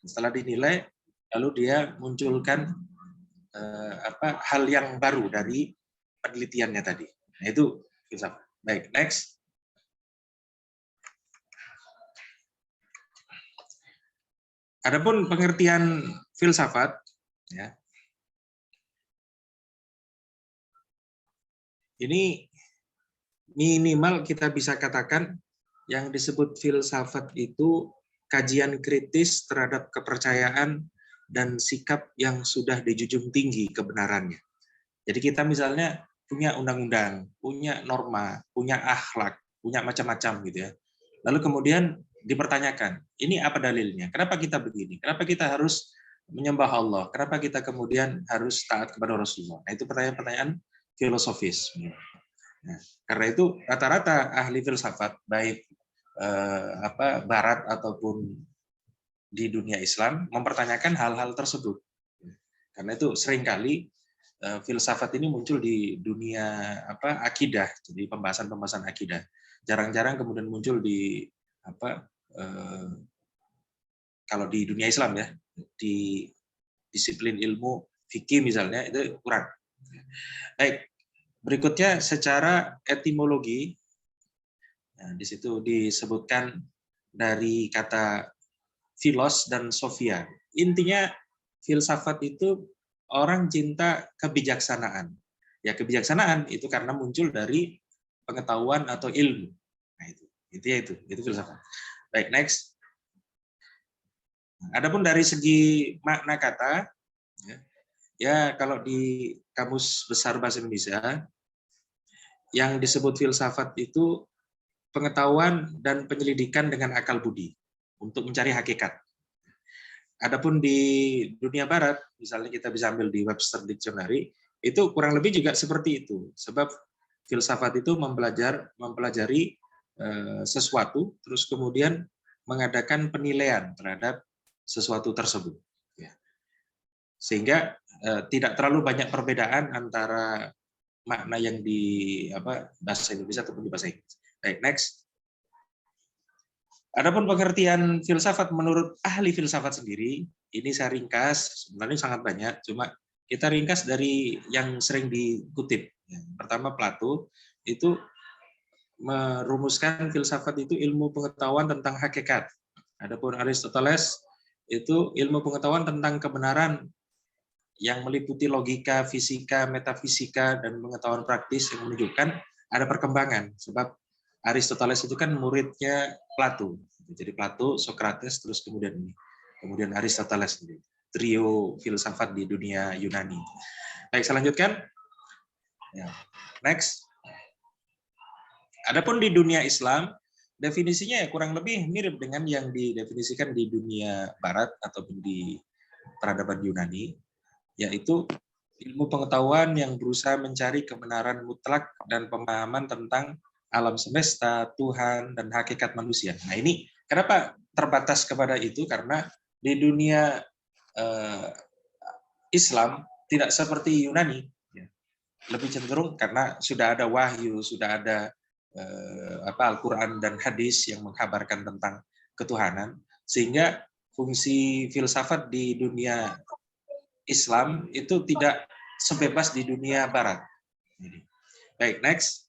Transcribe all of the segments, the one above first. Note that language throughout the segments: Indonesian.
Setelah dinilai, lalu dia munculkan hal yang baru dari penelitiannya tadi. Nah, itu filsafat. Baik, next. Adapun pengertian filsafat, ya, ini minimal kita bisa katakan yang disebut filsafat itu kajian kritis terhadap kepercayaan dan sikap yang sudah dijunjung tinggi kebenarannya. Jadi kita misalnya punya undang-undang, punya norma, punya akhlak, punya macam-macam gitu ya. Lalu kemudian dipertanyakan, ini apa dalilnya? Kenapa kita begini? Kenapa kita harus menyembah Allah? Kenapa kita kemudian harus taat kepada Rasulullah? Nah, itu pertanyaan-pertanyaan filosofis. Nah, karena itu rata-rata ahli filsafat baik Barat ataupun di dunia Islam mempertanyakan hal-hal tersebut. Karena itu seringkali filsafat ini muncul di dunia akidah, jadi pembahasan-pembahasan akidah. Jarang-jarang kemudian muncul di kalau di dunia Islam ya, di disiplin ilmu fikih misalnya itu kurang. Baik, berikutnya secara etimologi, nah, di situ disebutkan dari kata filos dan sofia. Intinya filsafat itu orang cinta kebijaksanaan. Ya, kebijaksanaan itu karena muncul dari pengetahuan atau ilmu. Nah, itu filsafat. Baik, next. Adapun dari segi makna kata, ya kalau di Kamus Besar Bahasa Indonesia, yang disebut filsafat itu pengetahuan dan penyelidikan dengan akal budi untuk mencari hakikat. Adapun di dunia barat, misalnya kita bisa ambil di Webster Dictionary, itu kurang lebih juga seperti itu. Sebab filsafat itu mempelajari sesuatu, terus kemudian mengadakan penilaian terhadap sesuatu tersebut. Sehingga tidak terlalu banyak perbedaan antara makna yang di bahasa Indonesia ataupun di bahasa Inggris. Baik, next. Adapun pengertian filsafat menurut ahli filsafat sendiri, ini saya ringkas, sebenarnya sangat banyak, cuma kita ringkas dari yang sering dikutip. Pertama, Plato itu merumuskan filsafat itu ilmu pengetahuan tentang hakikat. Adapun Aristoteles itu ilmu pengetahuan tentang kebenaran yang meliputi logika, fisika, metafisika, dan pengetahuan praktis yang menunjukkan ada perkembangan. Sebab Aristoteles itu kan muridnya Plato. Jadi Plato, Socrates, terus kemudian Aristoteles. Trio filsafat di dunia Yunani. Baik, saya lanjutkan. Ya. Next. Adapun di dunia Islam, definisinya ya kurang lebih mirip dengan yang didefinisikan di dunia Barat ataupun di peradaban Yunani, yaitu ilmu pengetahuan yang berusaha mencari kebenaran mutlak dan pemahaman tentang alam semesta, Tuhan, dan hakikat manusia. Nah, ini kenapa terbatas kepada itu? Karena di dunia Islam tidak seperti Yunani. Lebih cenderung karena sudah ada wahyu, sudah ada Al-Quran dan hadis yang mengkabarkan tentang ketuhanan, sehingga fungsi filsafat di dunia Islam itu tidak sebebas di dunia Barat. Baik, next.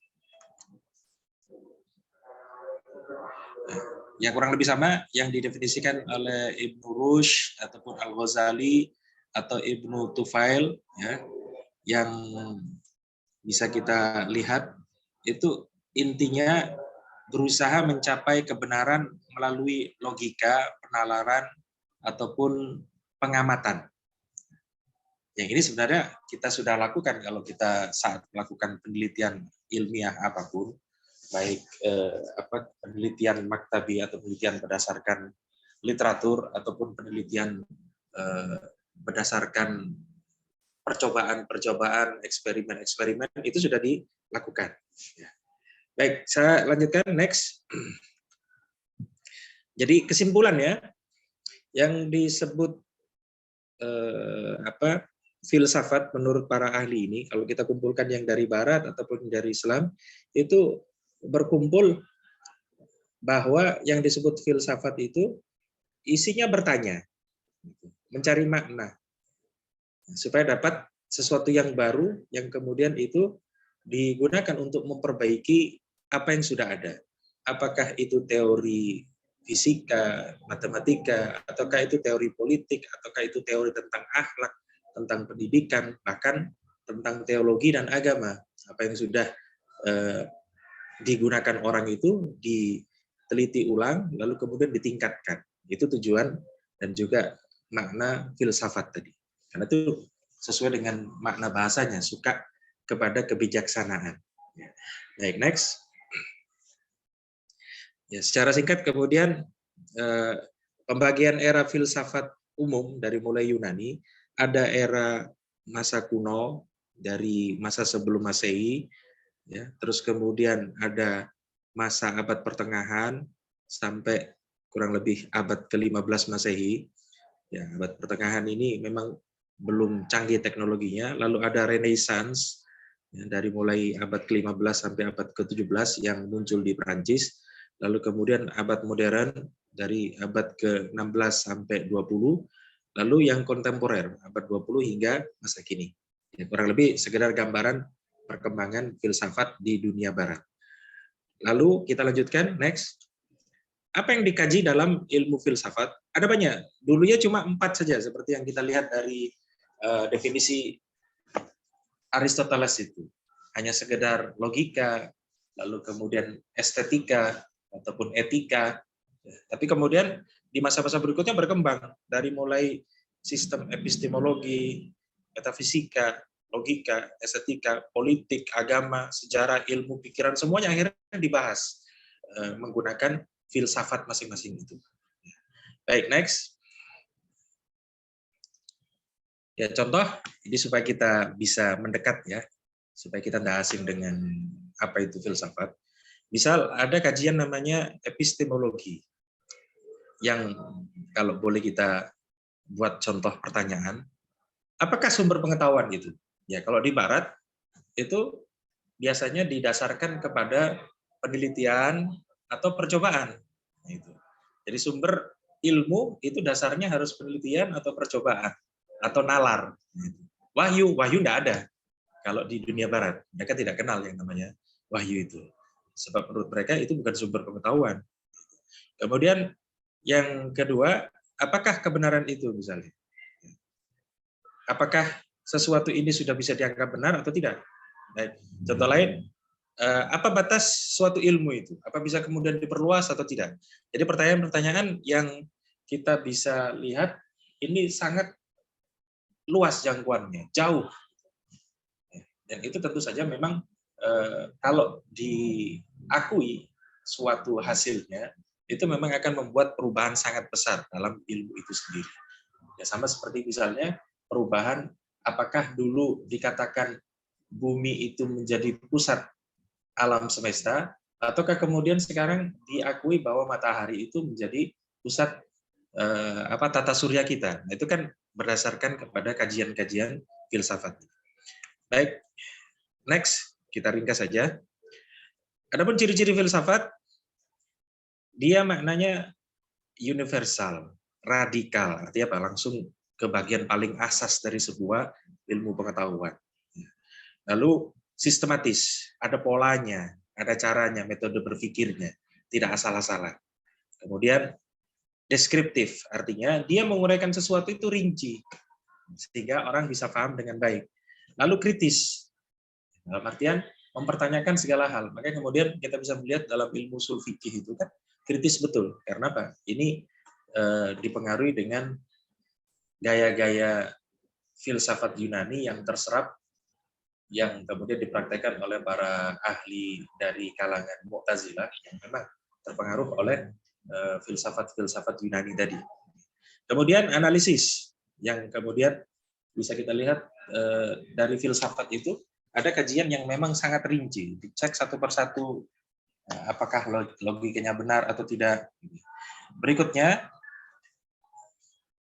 Yang kurang lebih sama yang didefinisikan oleh Ibnu Rushd ataupun Al-Ghazali atau Ibnu Tufail, ya, yang bisa kita lihat itu intinya berusaha mencapai kebenaran melalui logika, penalaran, ataupun pengamatan. Yang ini sebenarnya kita sudah lakukan kalau kita saat melakukan penelitian ilmiah apapun, baik penelitian maktabi atau penelitian berdasarkan literatur ataupun penelitian berdasarkan percobaan, eksperimen itu sudah dilakukan. Baik, saya lanjutkan next. Jadi kesimpulannya yang disebut filsafat menurut para ahli ini, kalau kita kumpulkan yang dari Barat ataupun dari Islam, itu berkumpul bahwa yang disebut filsafat itu isinya bertanya. mencari makna supaya dapat sesuatu yang baru yang kemudian itu digunakan untuk memperbaiki apa yang sudah ada. Apakah itu teori fisika, matematika, ataukah itu teori politik, ataukah itu teori tentang akhlak, tentang pendidikan, bahkan tentang teologi dan agama. Apa yang sudah digunakan orang itu diteliti ulang, lalu kemudian ditingkatkan. Itu tujuan dan juga makna filsafat tadi. Karena itu sesuai dengan makna bahasanya, suka kepada kebijaksanaan. Baik, next. Ya, secara singkat kemudian pembagian era filsafat umum dari mulai Yunani, ada era masa kuno dari masa sebelum Masehi, ya, terus kemudian ada masa abad pertengahan sampai kurang lebih abad ke-15 Masehi. Ya, abad pertengahan ini memang belum canggih teknologinya, lalu ada Renaissance ya, dari mulai abad ke-15 sampai abad ke-17 yang muncul di Perancis, lalu kemudian abad modern dari abad ke-16 sampai 20, lalu yang kontemporer abad 20 hingga masa kini. Ya, kurang lebih sekedar gambaran perkembangan filsafat di dunia barat. Lalu kita lanjutkan, next. Apa yang dikaji dalam ilmu filsafat? Ada banyak. Dulunya cuma 4 saja, seperti yang kita lihat dari definisi Aristoteles itu. Hanya sekedar logika, lalu kemudian estetika, ataupun etika. Tapi kemudian di masa-masa berikutnya berkembang. Dari mulai sistem epistemologi, metafisika, logika, estetika, politik, agama, sejarah, ilmu, pikiran, semuanya akhirnya dibahas menggunakan filsafat masing-masing itu. Baik, next. Ya, contoh ini supaya kita bisa mendekat ya, supaya kita tidak asing dengan apa itu filsafat. Misal ada kajian namanya epistemologi, yang kalau boleh kita buat contoh pertanyaan, apakah sumber pengetahuan itu? Ya, kalau di Barat itu biasanya didasarkan kepada penelitian atau percobaan. Jadi sumber ilmu itu dasarnya harus penelitian atau percobaan atau nalar. Wahyu tidak ada. Kalau di dunia Barat, mereka tidak kenal yang namanya wahyu itu. Sebab menurut mereka itu bukan sumber pengetahuan. Kemudian yang kedua, apakah kebenaran itu misalnya? Apakah sesuatu ini sudah bisa dianggap benar atau tidak? Baik. Contoh lain, apa batas suatu ilmu itu? Apa bisa kemudian diperluas atau tidak? Jadi pertanyaan-pertanyaan yang kita bisa lihat ini sangat luas jangkauannya, jauh. Dan itu tentu saja memang kalau diakui suatu hasilnya, itu memang akan membuat perubahan sangat besar dalam ilmu itu sendiri. Ya, sama seperti misalnya perubahan apakah dulu dikatakan bumi itu menjadi pusat alam semesta, ataukah kemudian sekarang diakui bahwa matahari itu menjadi pusat tata surya kita. Nah, itu kan berdasarkan kepada kajian-kajian filsafat. Baik, next kita ringkas saja. Adapun ciri-ciri filsafat, dia maknanya universal, radikal, artinya apa? Langsung ke bagian paling asas dari sebuah ilmu pengetahuan. Lalu sistematis, ada polanya, ada caranya, metode berpikirnya, tidak asal-asalan. Kemudian deskriptif, artinya dia menguraikan sesuatu itu rinci, sehingga orang bisa paham dengan baik. Lalu kritis, dalam artian mempertanyakan segala hal. Makanya kemudian kita bisa melihat dalam ilmu ushul fikih itu kan kritis betul. Karena apa? Ini dipengaruhi dengan gaya-gaya filsafat Yunani yang terserap, yang kemudian dipraktekkan oleh para ahli dari kalangan Mu'tazilah yang memang terpengaruh oleh filsafat-filsafat Yunani tadi. Kemudian analisis, yang kemudian bisa kita lihat dari filsafat itu ada kajian yang memang sangat rinci, dicek satu persatu apakah logikanya benar atau tidak. Berikutnya,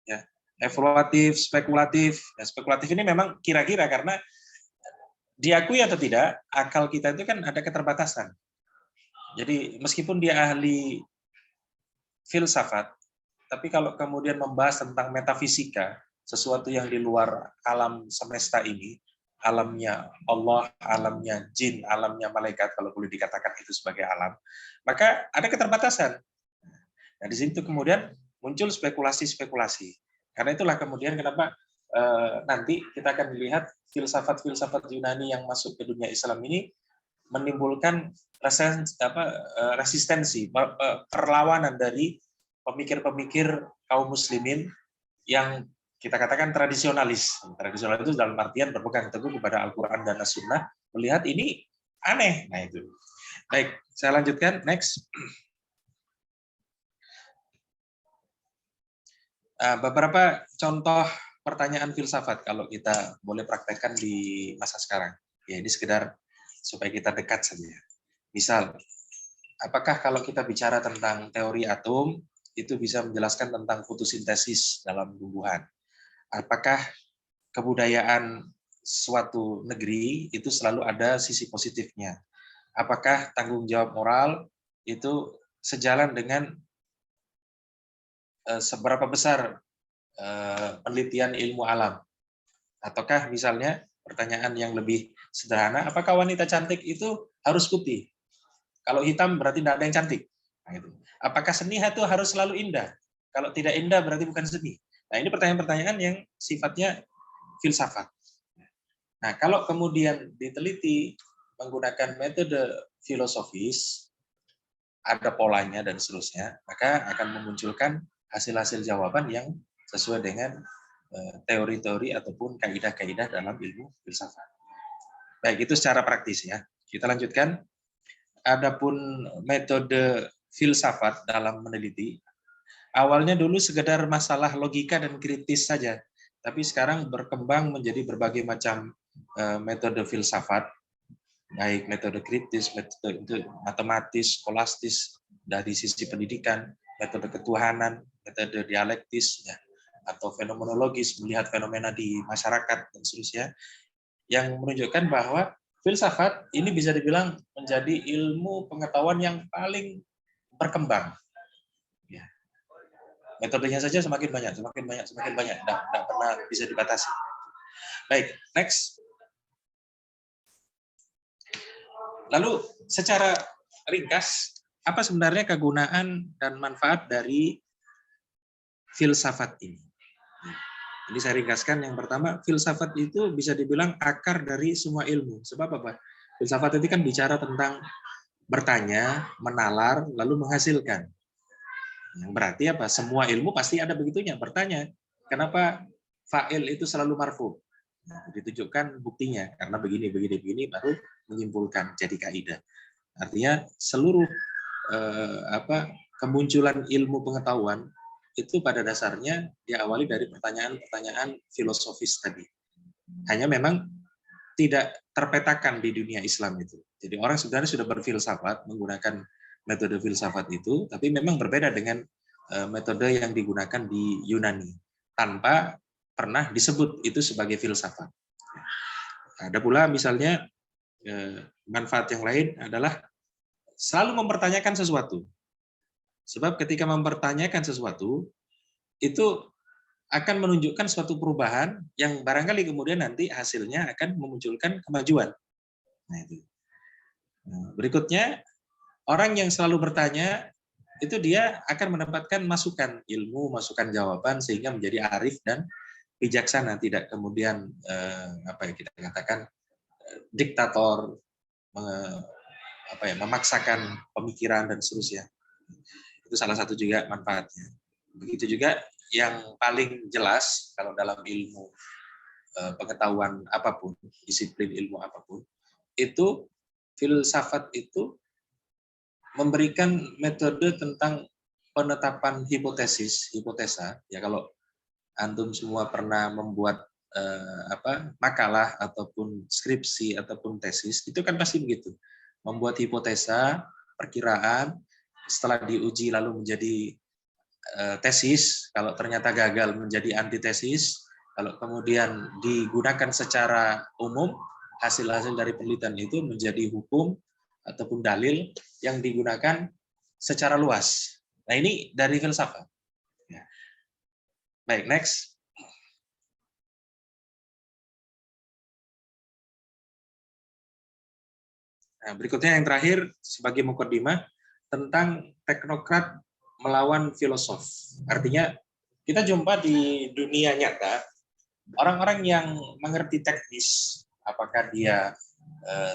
ya, evaluatif, spekulatif. Nah, spekulatif ini memang kira-kira karena diakui atau tidak, akal kita itu kan ada keterbatasan. Jadi meskipun dia ahli filsafat, Tapi kalau kemudian membahas tentang metafisika, sesuatu yang di luar alam semesta ini, alamnya Allah, alamnya jin, alamnya malaikat, kalau boleh dikatakan itu sebagai alam, maka ada keterbatasan. Nah, di situ kemudian muncul spekulasi-spekulasi. Karena itulah kemudian kenapa nanti kita akan melihat filsafat-filsafat Yunani yang masuk ke dunia Islam ini menimbulkan resistensi, perlawanan dari pemikir-pemikir kaum muslimin yang kita katakan tradisionalis. Tradisionalis itu dalam artian berpegang teguh kepada Al-Quran dan As-Sunnah, melihat ini aneh. Nah itu. Baik, saya lanjutkan. Next. Beberapa contoh pertanyaan filsafat kalau kita boleh praktekkan di masa sekarang. Ya, ini sekedar supaya kita dekat saja. Misal, apakah kalau kita bicara tentang teori atom, itu bisa menjelaskan tentang fotosintesis dalam tumbuhan? Apakah kebudayaan suatu negeri itu selalu ada sisi positifnya? Apakah tanggung jawab moral itu sejalan dengan seberapa besar penelitian ilmu alam? Ataukah misalnya pertanyaan yang lebih sederhana, apakah wanita cantik itu harus putih? Kalau hitam berarti tidak ada yang cantik. Nah, itu. Apakah seni itu harus selalu indah? Kalau tidak indah berarti bukan seni. Nah, ini pertanyaan-pertanyaan yang sifatnya filsafat. Nah, kalau kemudian diteliti menggunakan metode filosofis, ada polanya dan seterusnya, maka akan memunculkan hasil-hasil jawaban yang sesuai dengan teori-teori ataupun kaidah-kaidah dalam ilmu filsafat. Baik, itu secara praktis ya. Kita lanjutkan. Adapun metode filsafat dalam meneliti, awalnya dulu sekedar masalah logika dan kritis saja, tapi sekarang berkembang menjadi berbagai macam metode filsafat, baik metode kritis, metode matematis, skolastis, dari sisi pendidikan, metode ketuhanan, metode dialektis, ya, atau fenomenologis, melihat fenomena di masyarakat, dan seterusnya, yang menunjukkan bahwa filsafat ini bisa dibilang menjadi ilmu pengetahuan yang paling berkembang. Ya. Metodenya saja semakin banyak. Tidak pernah bisa dibatasi. Baik, next. Lalu secara ringkas, apa sebenarnya kegunaan dan manfaat dari filsafat ini? Jadi saya ringkaskan, yang pertama, filsafat itu bisa dibilang akar dari semua ilmu. Sebab apa? Filsafat itu kan bicara tentang bertanya, menalar, lalu menghasilkan. Yang berarti apa? Semua ilmu pasti ada begitunya, bertanya. Kenapa fa'il itu selalu marfu? Nah, ditunjukkan buktinya, karena begini, baru menyimpulkan jadi kaidah. Artinya seluruh kemunculan ilmu pengetahuan itu pada dasarnya diawali dari pertanyaan-pertanyaan filosofis tadi. Hanya memang tidak terpetakan di dunia Islam itu. Jadi orang sebenarnya sudah berfilsafat menggunakan metode filsafat itu, tapi memang berbeda dengan metode yang digunakan di Yunani, tanpa pernah disebut itu sebagai filsafat. Ada pula misalnya manfaat yang lain adalah selalu mempertanyakan sesuatu. Sebab ketika mempertanyakan sesuatu, itu akan menunjukkan suatu perubahan yang barangkali kemudian nanti hasilnya akan memunculkan kemajuan. Nah, itu. Nah, berikutnya, orang yang selalu bertanya, itu dia akan mendapatkan masukan ilmu, masukan jawaban, sehingga menjadi arif dan bijaksana, tidak kemudian kita katakan diktator, memaksakan pemikiran dan seterusnya. Itu salah satu juga manfaatnya. Begitu juga yang paling jelas kalau dalam ilmu pengetahuan apapun, disiplin ilmu apapun, itu filsafat itu memberikan metode tentang penetapan hipotesa. Ya, kalau antum semua pernah membuat makalah ataupun skripsi ataupun tesis, itu kan pasti begitu. Membuat hipotesa, perkiraan, setelah diuji lalu menjadi tesis, kalau ternyata gagal menjadi antitesis, kalau kemudian digunakan secara umum, hasil-hasil dari penelitian itu menjadi hukum ataupun dalil yang digunakan secara luas. Nah, ini dari filsafat. Baik, next. Nah, berikutnya yang terakhir sebagai mukadimah tentang teknokrat melawan filosof. Artinya kita jumpa di dunia nyata orang-orang yang mengerti teknis, apakah dia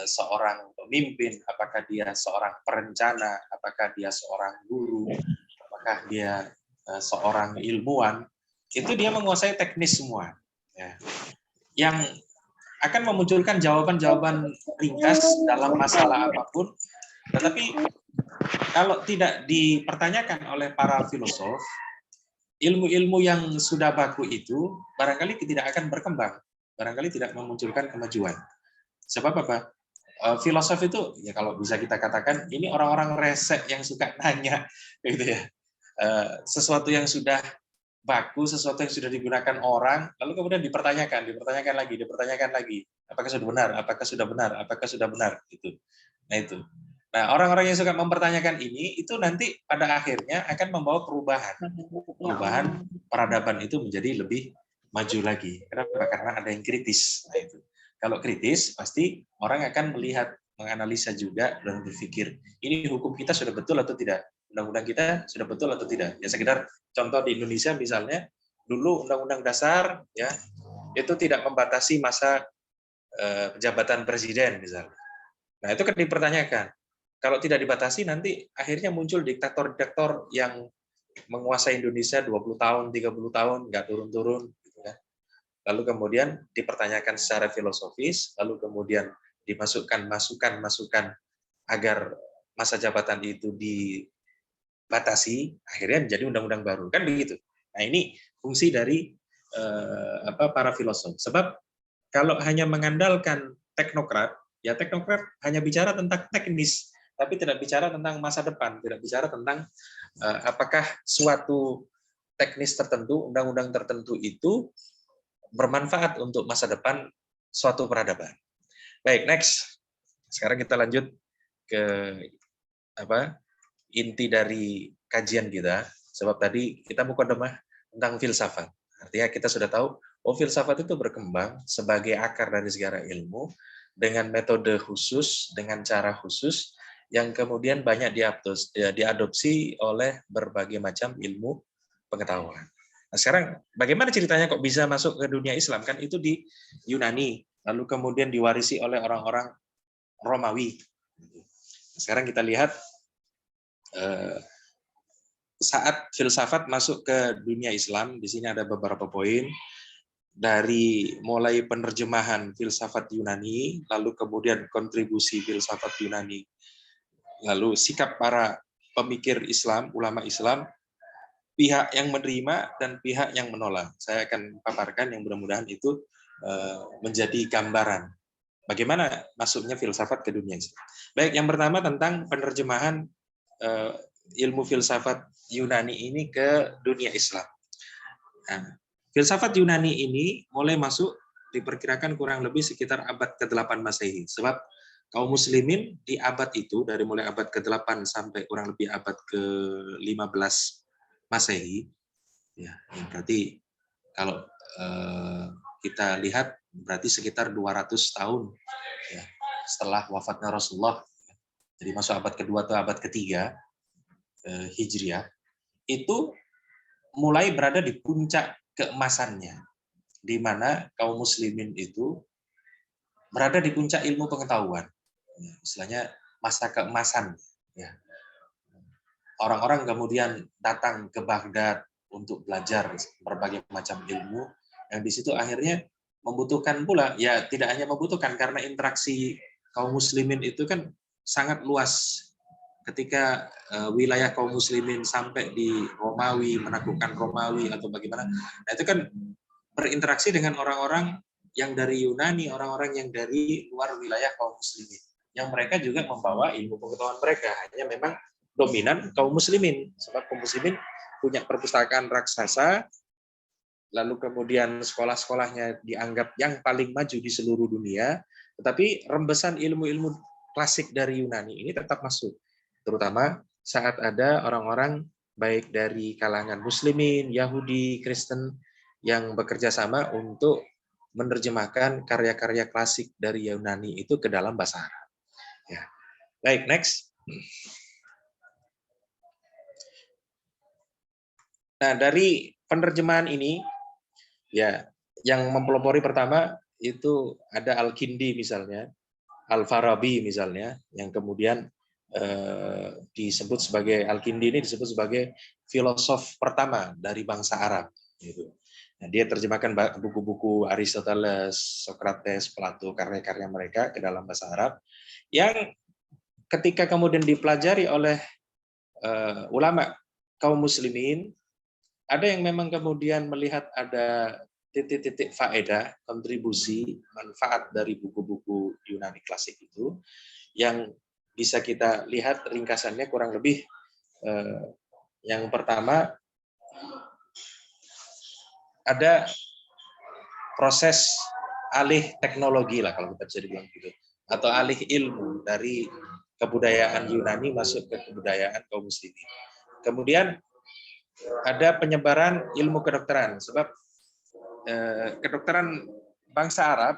seorang pemimpin, apakah dia seorang perencana, apakah dia seorang guru, apakah dia seorang ilmuwan, itu dia menguasai teknis semua. Ya. Yang akan memunculkan jawaban-jawaban ringkas dalam masalah apapun, tetapi kalau tidak dipertanyakan oleh para filosof, ilmu-ilmu yang sudah baku itu barangkali tidak akan berkembang, barangkali tidak memunculkan kemajuan. Sebab apa? Filosof itu ya kalau bisa kita katakan ini orang-orang resek yang suka nanya, gitu ya. Sesuatu yang sudah baku, sesuatu yang sudah digunakan orang, lalu kemudian dipertanyakan lagi. Apakah sudah benar? Apakah sudah benar? Apakah sudah benar? Gitu. Nah itu. Nah orang-orang yang suka mempertanyakan ini itu nanti pada akhirnya akan membawa perubahan peradaban itu menjadi lebih maju lagi. Kenapa? Karena ada yang kritis. Nah itu. Kalau kritis pasti orang akan melihat, menganalisa juga dan berpikir ini hukum kita sudah betul atau tidak, undang-undang kita sudah betul atau tidak. Ya sekedar contoh di Indonesia misalnya, dulu undang-undang dasar ya itu tidak membatasi masa jabatan presiden misalnya. Nah, itu kan dipertanyakan. Kalau tidak dibatasi nanti akhirnya muncul diktator-diktator yang menguasai Indonesia 20 tahun, 30 tahun nggak turun-turun gitu kan. Lalu kemudian dipertanyakan secara filosofis, lalu kemudian dimasukkan masukan-masukan agar masa jabatan itu dibatasi, akhirnya menjadi undang-undang baru. Kan begitu. Nah, ini fungsi dari para filosof. Sebab kalau hanya mengandalkan teknokrat, ya teknokrat hanya bicara tentang teknis, tapi tidak bicara tentang masa depan, tidak bicara tentang apakah suatu teknis tertentu, undang-undang tertentu itu bermanfaat untuk masa depan suatu peradaban. Baik, next. Sekarang kita lanjut ke inti dari kajian kita. Sebab tadi kita mukadimah tentang filsafat. Artinya kita sudah tahu, filsafat itu berkembang sebagai akar dari segala ilmu dengan metode khusus, dengan cara khusus yang kemudian banyak diadopsi oleh berbagai macam ilmu pengetahuan. Nah, sekarang bagaimana ceritanya kok bisa masuk ke dunia Islam? Kan itu di Yunani, lalu kemudian diwarisi oleh orang-orang Romawi. Sekarang kita lihat saat filsafat masuk ke dunia Islam, di sini ada beberapa poin. Dari mulai penerjemahan filsafat Yunani, lalu kemudian kontribusi filsafat Yunani, lalu sikap para pemikir Islam, ulama Islam, pihak yang menerima dan pihak yang menolak. Saya akan paparkan yang mudah-mudahan itu menjadi gambaran bagaimana masuknya filsafat ke dunia Islam. Baik, yang pertama tentang penerjemahan ilmu filsafat Yunani ini ke dunia Islam. Nah, filsafat Yunani ini mulai masuk diperkirakan kurang lebih sekitar abad ke-8 Masehi. Sebab kaum muslimin di abad itu, dari mulai abad ke-8 sampai kurang lebih abad ke-15 Masehi, ya, berarti kalau kita lihat berarti sekitar 200 tahun ya, setelah wafatnya Rasulullah. Jadi masuk abad kedua atau abad ketiga Hijriah, itu mulai berada di puncak keemasannya, di mana kaum muslimin itu berada di puncak ilmu pengetahuan, istilahnya masa keemasan. Ya. Orang-orang kemudian datang ke Baghdad untuk belajar berbagai macam ilmu, yang di situ akhirnya membutuhkan pula, ya tidak hanya membutuhkan karena interaksi kaum muslimin itu kan sangat luas. Ketika wilayah kaum muslimin sampai di Romawi, menaklukkan Romawi atau bagaimana, nah itu kan berinteraksi dengan orang-orang yang dari Yunani, orang-orang yang dari luar wilayah kaum muslimin, yang mereka juga membawa ilmu pengetahuan mereka, hanya memang dominan kaum muslimin, sebab kaum muslimin punya perpustakaan raksasa, lalu kemudian sekolah-sekolahnya dianggap yang paling maju di seluruh dunia, tetapi rembesan ilmu-ilmu klasik dari Yunani ini tetap masuk, terutama saat ada orang-orang baik dari kalangan muslimin, Yahudi, Kristen, yang bekerja sama untuk menerjemahkan karya-karya klasik dari Yunani itu ke dalam bahasa Arab. Ya. Baik, next. Nah, dari penerjemahan ini, ya, yang mempelopori pertama itu ada Al-Kindi misalnya, Al-Farabi misalnya, yang kemudian disebut sebagai Al-Kindi ini disebut sebagai filosof pertama dari bangsa Arab. Gitu. Nah, dia terjemahkan buku-buku Aristoteles, Socrates, Plato, karya-karya mereka ke dalam bahasa Arab, yang ketika kemudian dipelajari oleh ulama kaum muslimin, ada yang memang kemudian melihat ada titik-titik faedah, kontribusi, manfaat dari buku-buku Yunani klasik itu, yang bisa kita lihat ringkasannya kurang lebih yang pertama ada proses alih teknologi lah kalau kita bisa dibilang gitu, atau alih ilmu dari kebudayaan Yunani masuk ke kebudayaan kaum muslimin. Kemudian ada penyebaran ilmu kedokteran, sebab kedokteran bangsa Arab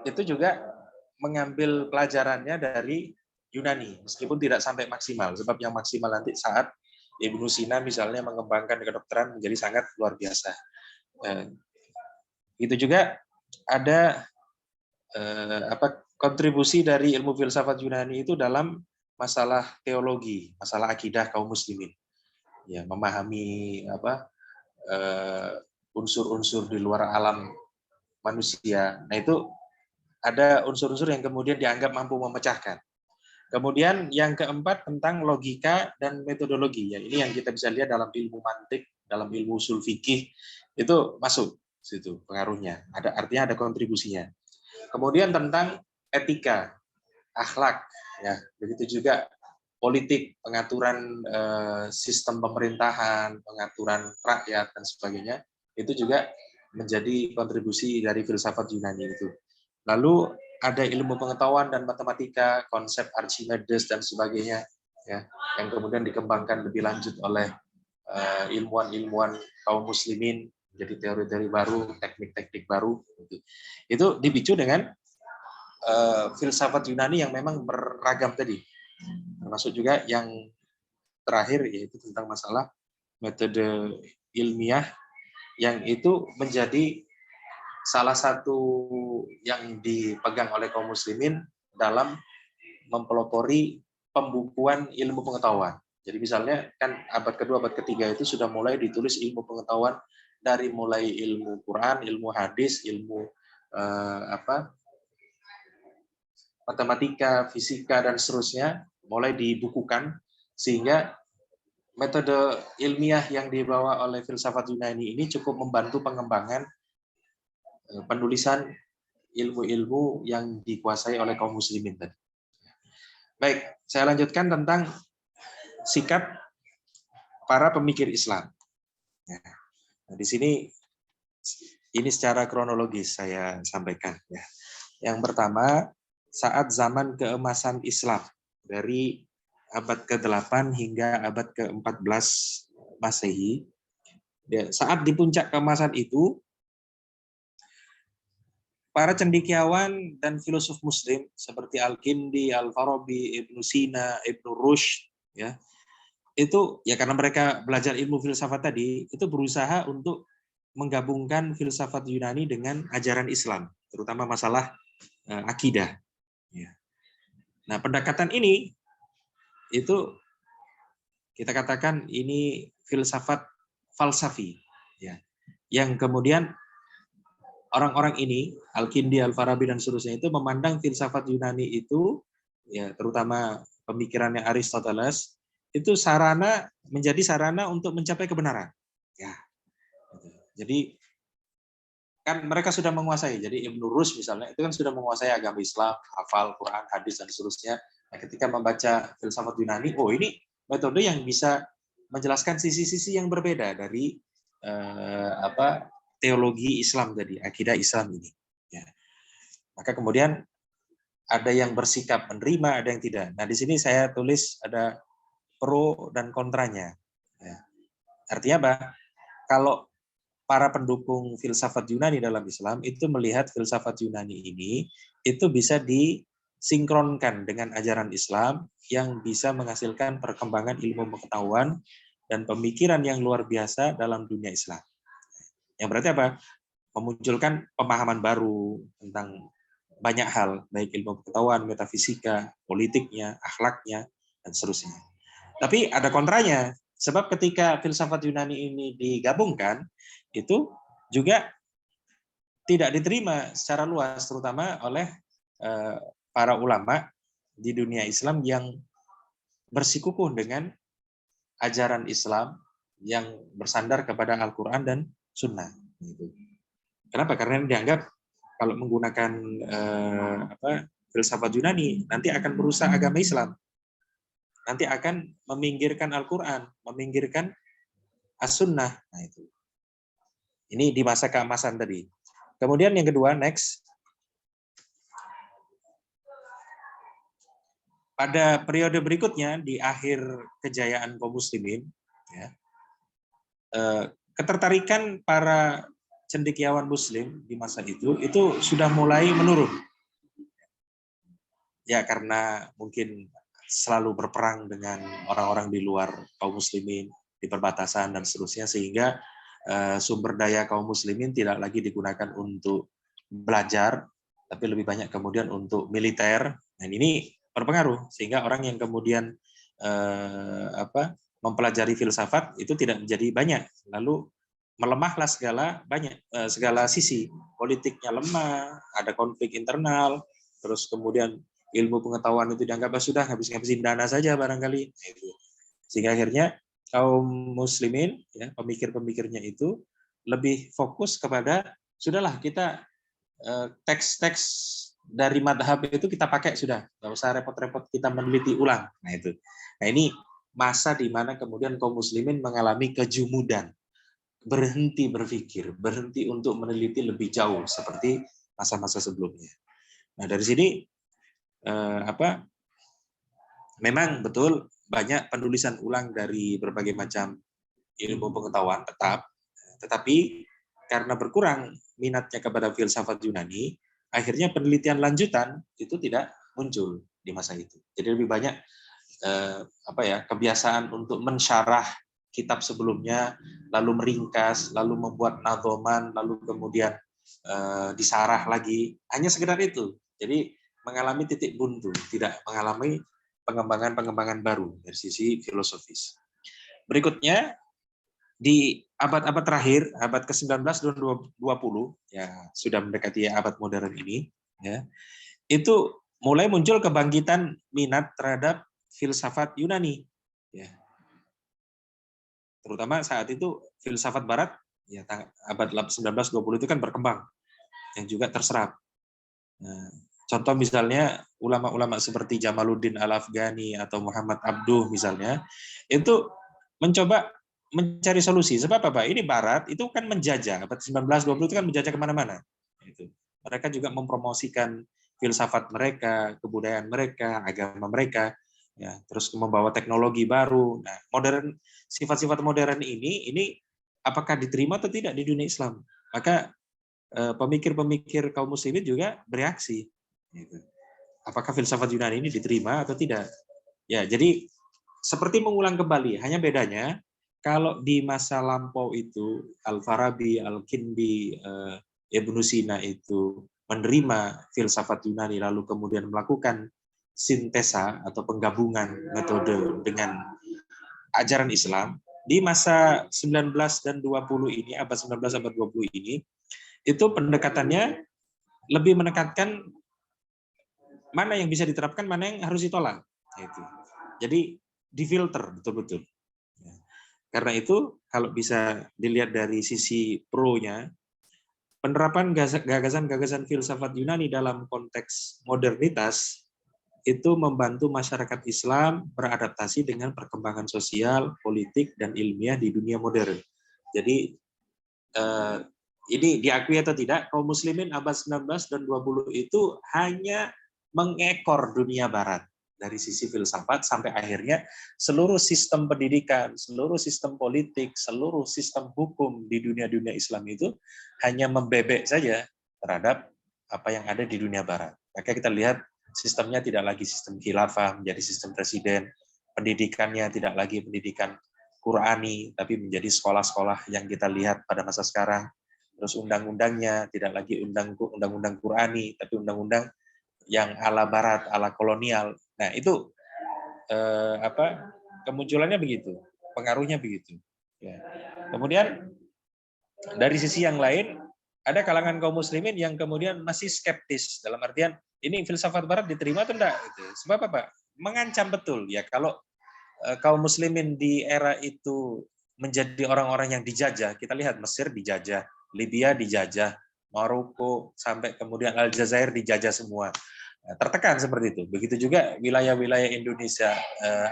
itu juga mengambil pelajarannya dari Yunani, meskipun tidak sampai maksimal, sebab yang maksimal nanti saat Ibnu Sina misalnya mengembangkan kedokteran menjadi sangat luar biasa. Itu juga ada kontribusi dari ilmu filsafat Yunani itu dalam masalah teologi, masalah akidah kaum muslimin. Ya, memahami unsur-unsur di luar alam manusia. Nah, itu ada unsur-unsur yang kemudian dianggap mampu memecahkan. Kemudian yang keempat tentang logika dan metodologi. Ya, ini yang kita bisa lihat dalam ilmu mantik, dalam ilmu usul fikih, itu masuk situ pengaruhnya. Artinya ada kontribusinya. Kemudian tentang etika, akhlak, ya, begitu juga politik, pengaturan sistem pemerintahan, pengaturan rakyat dan sebagainya, itu juga menjadi kontribusi dari filsafat Yunani itu. Lalu ada ilmu pengetahuan dan matematika, konsep Archimedes dan sebagainya, ya, yang kemudian dikembangkan lebih lanjut oleh ilmuwan-ilmuwan kaum muslimin, jadi teori-teori baru, teknik-teknik baru. Itu dipicu dengan filsafat Yunani yang memang beragam tadi. Termasuk juga yang terakhir yaitu tentang masalah metode ilmiah yang itu menjadi salah satu yang dipegang oleh kaum muslimin dalam mempelopori pembukuan ilmu pengetahuan. Jadi misalnya kan abad kedua, abad ketiga itu sudah mulai ditulis ilmu pengetahuan dari mulai ilmu Quran, ilmu hadis, ilmu matematika, fisika, dan seterusnya mulai dibukukan, sehingga metode ilmiah yang dibawa oleh filsafat Yunani ini cukup membantu pengembangan penulisan ilmu-ilmu yang dikuasai oleh kaum muslimin tadi. Baik, saya lanjutkan tentang sikap para pemikir Islam. Nah, di sini ini secara kronologis saya sampaikan. Ya. Yang pertama, saat zaman keemasan Islam dari abad ke-8 hingga abad ke-14 Masehi, saat di puncak keemasan itu, para cendekiawan dan filosof muslim seperti Al-Kindi, Al-Farabi, Ibnu Sina, Ibnu Rushd, ya, itu ya karena mereka belajar ilmu filsafat tadi, itu berusaha untuk menggabungkan filsafat Yunani dengan ajaran Islam, terutama masalah akidah. Nah, pendekatan ini itu kita katakan ini filsafat falsafi, ya, yang kemudian orang-orang ini, Al-Kindi, Al-Farabi dan seterusnya itu memandang filsafat Yunani itu, ya, terutama pemikirannya Aristoteles, itu menjadi sarana untuk mencapai kebenaran. Ya, jadi kan mereka sudah menguasai. Jadi Ibnu Rushd misalnya itu kan sudah menguasai agama Islam, hafal Quran, hadis dan seterusnya. Nah, ketika membaca filsafat Yunani, oh ini metode yang bisa menjelaskan sisi-sisi yang berbeda dari teologi Islam tadi, akidah Islam ini. Ya. Maka kemudian ada yang bersikap menerima, ada yang tidak. Nah, di sini saya tulis ada pro dan kontranya. Ya. Artinya apa? Kalau para pendukung filsafat Yunani dalam Islam itu melihat filsafat Yunani ini itu bisa disinkronkan dengan ajaran Islam yang bisa menghasilkan perkembangan ilmu pengetahuan dan pemikiran yang luar biasa dalam dunia Islam. Yang berarti apa? Memunculkan pemahaman baru tentang banyak hal, baik ilmu pengetahuan, metafisika, politiknya, akhlaknya, dan seterusnya. Tapi ada kontranya, sebab ketika filsafat Yunani ini digabungkan, itu juga tidak diterima secara luas, terutama oleh para ulama di dunia Islam yang bersikukuh dengan ajaran Islam yang bersandar kepada Al-Quran dan Sunnah. Kenapa? Karena dianggap kalau menggunakan filsafat Yunani nanti akan merusak agama Islam, nanti akan meminggirkan Al-Quran, meminggirkan As-Sunnah. Nah, itu. Ini di masa keemasan tadi. Kemudian yang kedua, next. Pada periode berikutnya, di akhir kejayaan kaum muslimin, ya, ketertarikan para cendekiawan muslim di masa itu sudah mulai menurun. Ya, karena mungkin selalu berperang dengan orang-orang di luar kaum muslimin, di perbatasan dan seterusnya, sehingga sumber daya kaum muslimin tidak lagi digunakan untuk belajar, tapi lebih banyak kemudian untuk militer. Dan ini berpengaruh sehingga orang yang kemudian mempelajari filsafat itu tidak menjadi banyak. Lalu melemahlah segala sisi. Politiknya lemah, ada konflik internal, terus kemudian ilmu pengetahuan itu dianggap sudah ngabisin dana saja barangkali. Sehingga akhirnya kaum muslimin, ya, pemikir-pemikirnya itu lebih fokus kepada sudahlah kita teks-teks dari madhab itu kita pakai sudah, nggak usah repot-repot kita meneliti ulang. Nah itu. Nah ini masa di mana kemudian kaum muslimin mengalami kejumudan, berhenti berpikir, berhenti untuk meneliti lebih jauh seperti masa-masa sebelumnya. Nah dari sini memang betul banyak penulisan ulang dari berbagai macam ilmu pengetahuan tetapi karena berkurang minatnya kepada filsafat Yunani, akhirnya penelitian lanjutan itu tidak muncul di masa itu. Jadi lebih banyak kebiasaan untuk mensyarah kitab sebelumnya, lalu meringkas, lalu membuat nadhoman, lalu kemudian disarah lagi. Hanya sekedar itu. Jadi mengalami titik buntu, tidak mengalami pengembangan-pengembangan baru dari sisi filosofis. Berikutnya, di abad-abad terakhir, abad ke-19 dan 20, ya sudah mendekati abad modern ini, ya, itu mulai muncul kebangkitan minat terhadap filsafat Yunani. Ya. Terutama saat itu filsafat Barat, ya, abad 19-20 itu kan berkembang, yang juga terserap. Nah, contoh misalnya ulama-ulama seperti Jamaluddin Al-Afghani atau Muhammad Abduh misalnya, itu mencoba mencari solusi. Sebab apa? Ini Barat itu kan menjajah, abad 19-20 itu kan menjajah kemana-mana. Mereka juga mempromosikan filsafat mereka, kebudayaan mereka, agama mereka, ya, terus membawa teknologi baru. Nah, sifat-sifat modern ini apakah diterima atau tidak di dunia Islam? Maka pemikir-pemikir kaum muslimin juga bereaksi. Apakah filsafat Yunani ini diterima atau tidak? Ya, jadi seperti mengulang kembali, hanya bedanya kalau di masa lampau itu Al-Farabi, Al-Kindi, Ibnu Sina itu menerima filsafat Yunani lalu kemudian melakukan sintesa atau penggabungan metode dengan ajaran Islam, di masa 19 dan 20 ini, abad 19 abad 20 ini, itu pendekatannya lebih menekankan mana yang bisa diterapkan, mana yang harus ditolak. Jadi difilter betul-betul. Karena itu kalau bisa dilihat dari sisi pro-nya, penerapan gagasan-gagasan filsafat Yunani dalam konteks modernitas itu membantu masyarakat Islam beradaptasi dengan perkembangan sosial, politik, dan ilmiah di dunia modern. Jadi ini diakui atau tidak, kaum muslimin abad 19 dan 20 itu hanya mengekor dunia barat. dari sisi filsafat sampai akhirnya seluruh sistem pendidikan, seluruh sistem politik, seluruh sistem hukum di dunia Islam itu hanya membebek saja terhadap apa yang ada di dunia barat. Maka kita lihat sistemnya tidak lagi sistem khilafah, menjadi sistem presiden, pendidikannya tidak lagi pendidikan Qurani, tapi menjadi sekolah-sekolah yang kita lihat pada masa sekarang. Terus undang-undangnya tidak lagi undang-undang Qurani, tapi undang-undang yang ala barat, ala kolonial. Nah, itu kemunculannya begitu, pengaruhnya begitu. Ya. Kemudian dari sisi yang lain, ada kalangan kaum muslimin yang kemudian masih skeptis, dalam artian, ini filsafat barat diterima atau enggak? Sebab apa? Mengancam betul. Ya, kalau kaum muslimin di era itu menjadi orang-orang yang dijajah, kita lihat Mesir dijajah, Libya dijajah, Maroko, sampai kemudian Aljazair dijajah semua. Tertekan seperti itu. Begitu juga wilayah-wilayah Indonesia,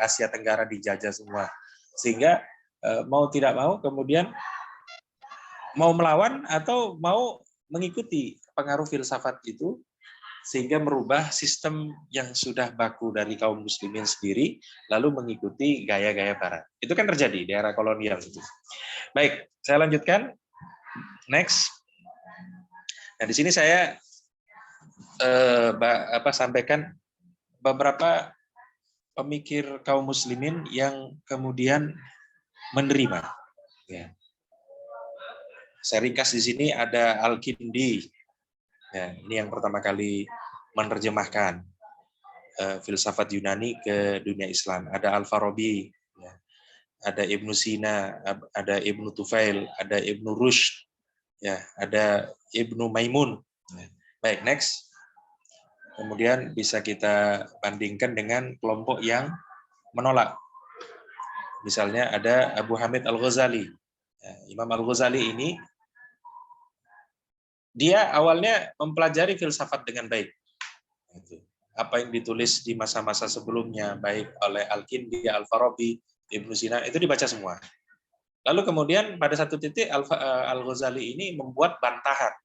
Asia Tenggara dijajah semua. Sehingga mau tidak mau kemudian mau melawan atau mau mengikuti pengaruh filsafat itu, sehingga merubah sistem yang sudah baku dari kaum muslimin sendiri, lalu mengikuti gaya-gaya barat. Itu kan terjadi di era kolonial itu. Baik, saya lanjutkan. Next. Nah, di sini saya sampaikan beberapa pemikir kaum muslimin yang kemudian menerima. Ya. Saya ringkas di sini ada Al-Kindi. Ya, ini yang pertama kali menerjemahkan filsafat Yunani ke dunia Islam. Ada Al-Farabi, ya. Ada Ibnu Sina, ada Ibnu Tufail, ada Ibnu Rushd, ya, ada Ibnu Maimun. Ya. Baik, next. Kemudian bisa kita bandingkan dengan kelompok yang menolak. Misalnya ada Abu Hamid Al-Ghazali. Ya, Imam Al-Ghazali ini dia awalnya mempelajari filsafat dengan baik. Apa yang ditulis di masa-masa sebelumnya, baik oleh Al-Kindi, Al-Farabi, Ibnu Sina, itu dibaca semua. Lalu kemudian pada satu titik Al-Ghazali ini membuat bantahan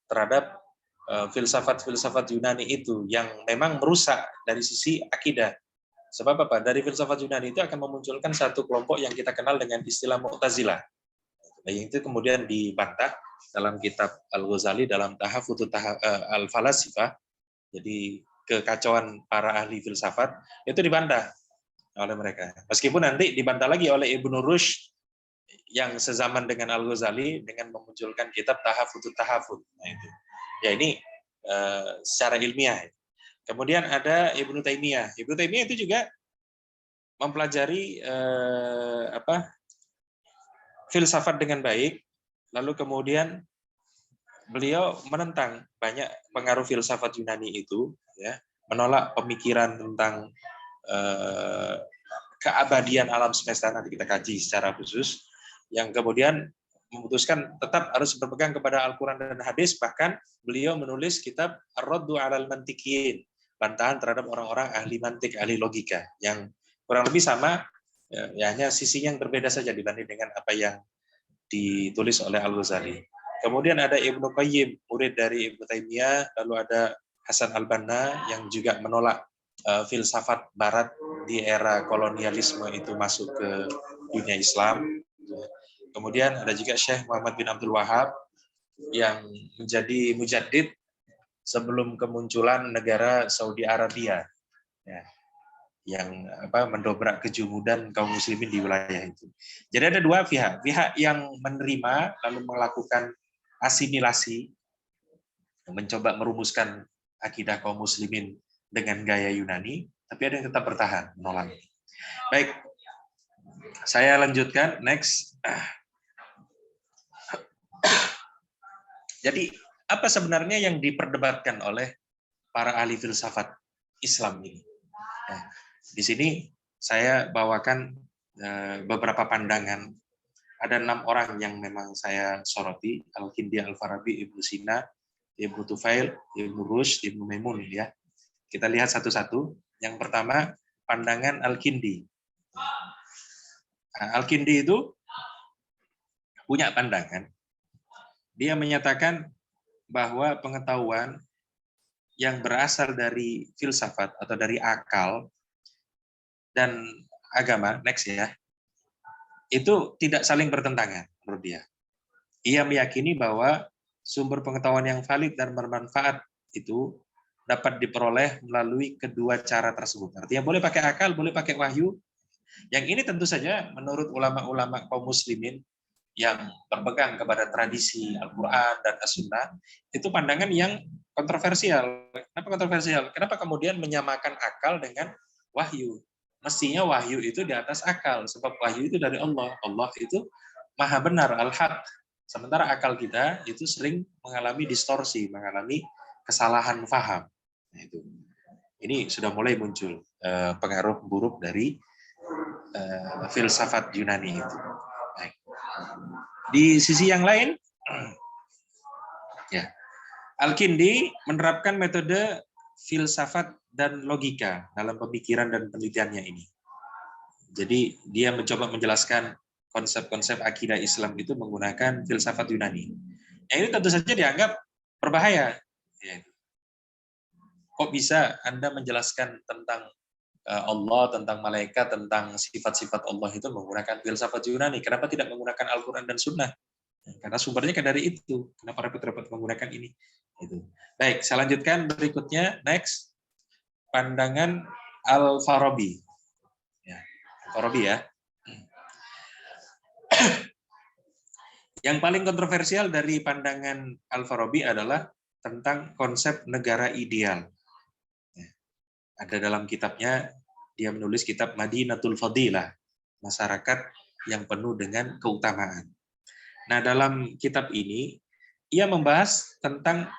terhadap filsafat-filsafat Yunani itu yang memang merusak dari sisi akidah. Sebab apa? Dari filsafat Yunani itu akan memunculkan satu kelompok yang kita kenal dengan istilah Mu'tazilah. Yang itu kemudian dibantah dalam kitab Al-Ghazali dalam Tahafutut Al-Falasifah. Jadi kekacauan para ahli filsafat itu dibantah oleh mereka. Meskipun nanti dibantah lagi oleh Ibnu Rushd yang sezaman dengan Al-Ghazali dengan memunculkan kitab Tahafutut Tahafut. Nah, itu. Ya ini secara ilmiah. Kemudian ada Ibnu Taimiyah. Ibnu Taimiyah itu juga mempelajari filsafat dengan baik, lalu kemudian beliau menentang banyak pengaruh filsafat Yunani itu, ya, menolak pemikiran tentang keabadian alam semesta, nanti kita kaji secara khusus, yang kemudian memutuskan tetap harus berpegang kepada Al-Quran dan Hadis, bahkan beliau menulis kitab Ar-Raddu 'alal Mantiqiyin, bantahan terhadap orang-orang ahli mantik, ahli logika, yang kurang lebih sama, ya, hanya sisinya yang berbeda saja dibanding dengan apa yang ditulis oleh Al-Ghazali. Kemudian ada Ibnu Qayyim, murid dari Ibnu Taimiyah, lalu ada Hasan al-Banna yang juga menolak filsafat barat di era kolonialisme itu masuk ke dunia Islam. Kemudian ada juga Syekh Muhammad bin Abdul Wahab yang menjadi mujaddid sebelum kemunculan negara Saudi Arabia, ya, yang mendobrak kejumudan kaum muslimin di wilayah itu. Jadi ada dua pihak yang menerima lalu melakukan asimilasi, mencoba merumuskan akidah kaum muslimin dengan gaya Yunani, tapi ada yang tetap bertahan menolak. Baik, saya lanjutkan, next. Jadi apa sebenarnya yang diperdebatkan oleh para ahli filsafat Islam ini? Nah, di sini saya bawakan beberapa pandangan. Ada 6 orang yang memang saya soroti: Al-Kindi, Al-Farabi, Ibnu Sina, Ibnu Tufail, Ibnu Rushd, Ibnu Maimun, ya. Kita lihat satu-satu. Yang pertama, pandangan Al-Kindi. Nah, Al-Kindi itu punya pandangan. Dia menyatakan bahwa pengetahuan yang berasal dari filsafat atau dari akal dan agama, next ya, itu tidak saling bertentangan menurut dia. Ia meyakini bahwa sumber pengetahuan yang valid dan bermanfaat itu dapat diperoleh melalui kedua cara tersebut. Artinya boleh pakai akal, boleh pakai wahyu. Yang ini tentu saja menurut ulama-ulama kaum muslimin yang berpegang kepada tradisi Al-Quran dan As-Sunnah, itu pandangan yang kontroversial. Kenapa kontroversial? Kenapa kemudian menyamakan akal dengan wahyu? Mestinya wahyu itu di atas akal, sebab wahyu itu dari Allah. Allah itu maha benar, al-haq. Sementara akal kita itu sering mengalami distorsi, mengalami kesalahan faham. Nah, itu. Ini sudah mulai muncul pengaruh buruk dari filsafat Yunani itu. Baik. Di sisi yang lain, ya, Al-Kindi menerapkan metode filsafat dan logika dalam pemikiran dan penelitiannya ini. Jadi dia mencoba menjelaskan konsep-konsep akidah Islam itu menggunakan filsafat Yunani. Yang ini tentu saja dianggap berbahaya. Kok bisa Anda menjelaskan tentang Allah, tentang malaikat, tentang sifat-sifat Allah itu menggunakan filsafat Yunani? Kenapa tidak menggunakan Al-Quran dan Sunnah? Karena sumbernya kan dari itu. Kenapa repot-repot menggunakan ini? Itu. Baik, saya lanjutkan berikutnya. Next, pandangan Al-Farabi. Ya, Al-Farabi ya. Yang paling kontroversial dari pandangan Al-Farabi adalah tentang konsep negara ideal. Ya. Ada dalam kitabnya, dia menulis kitab Madinatul Fadilah, masyarakat yang penuh dengan keutamaan. Nah, dalam kitab ini, ia membahas tentang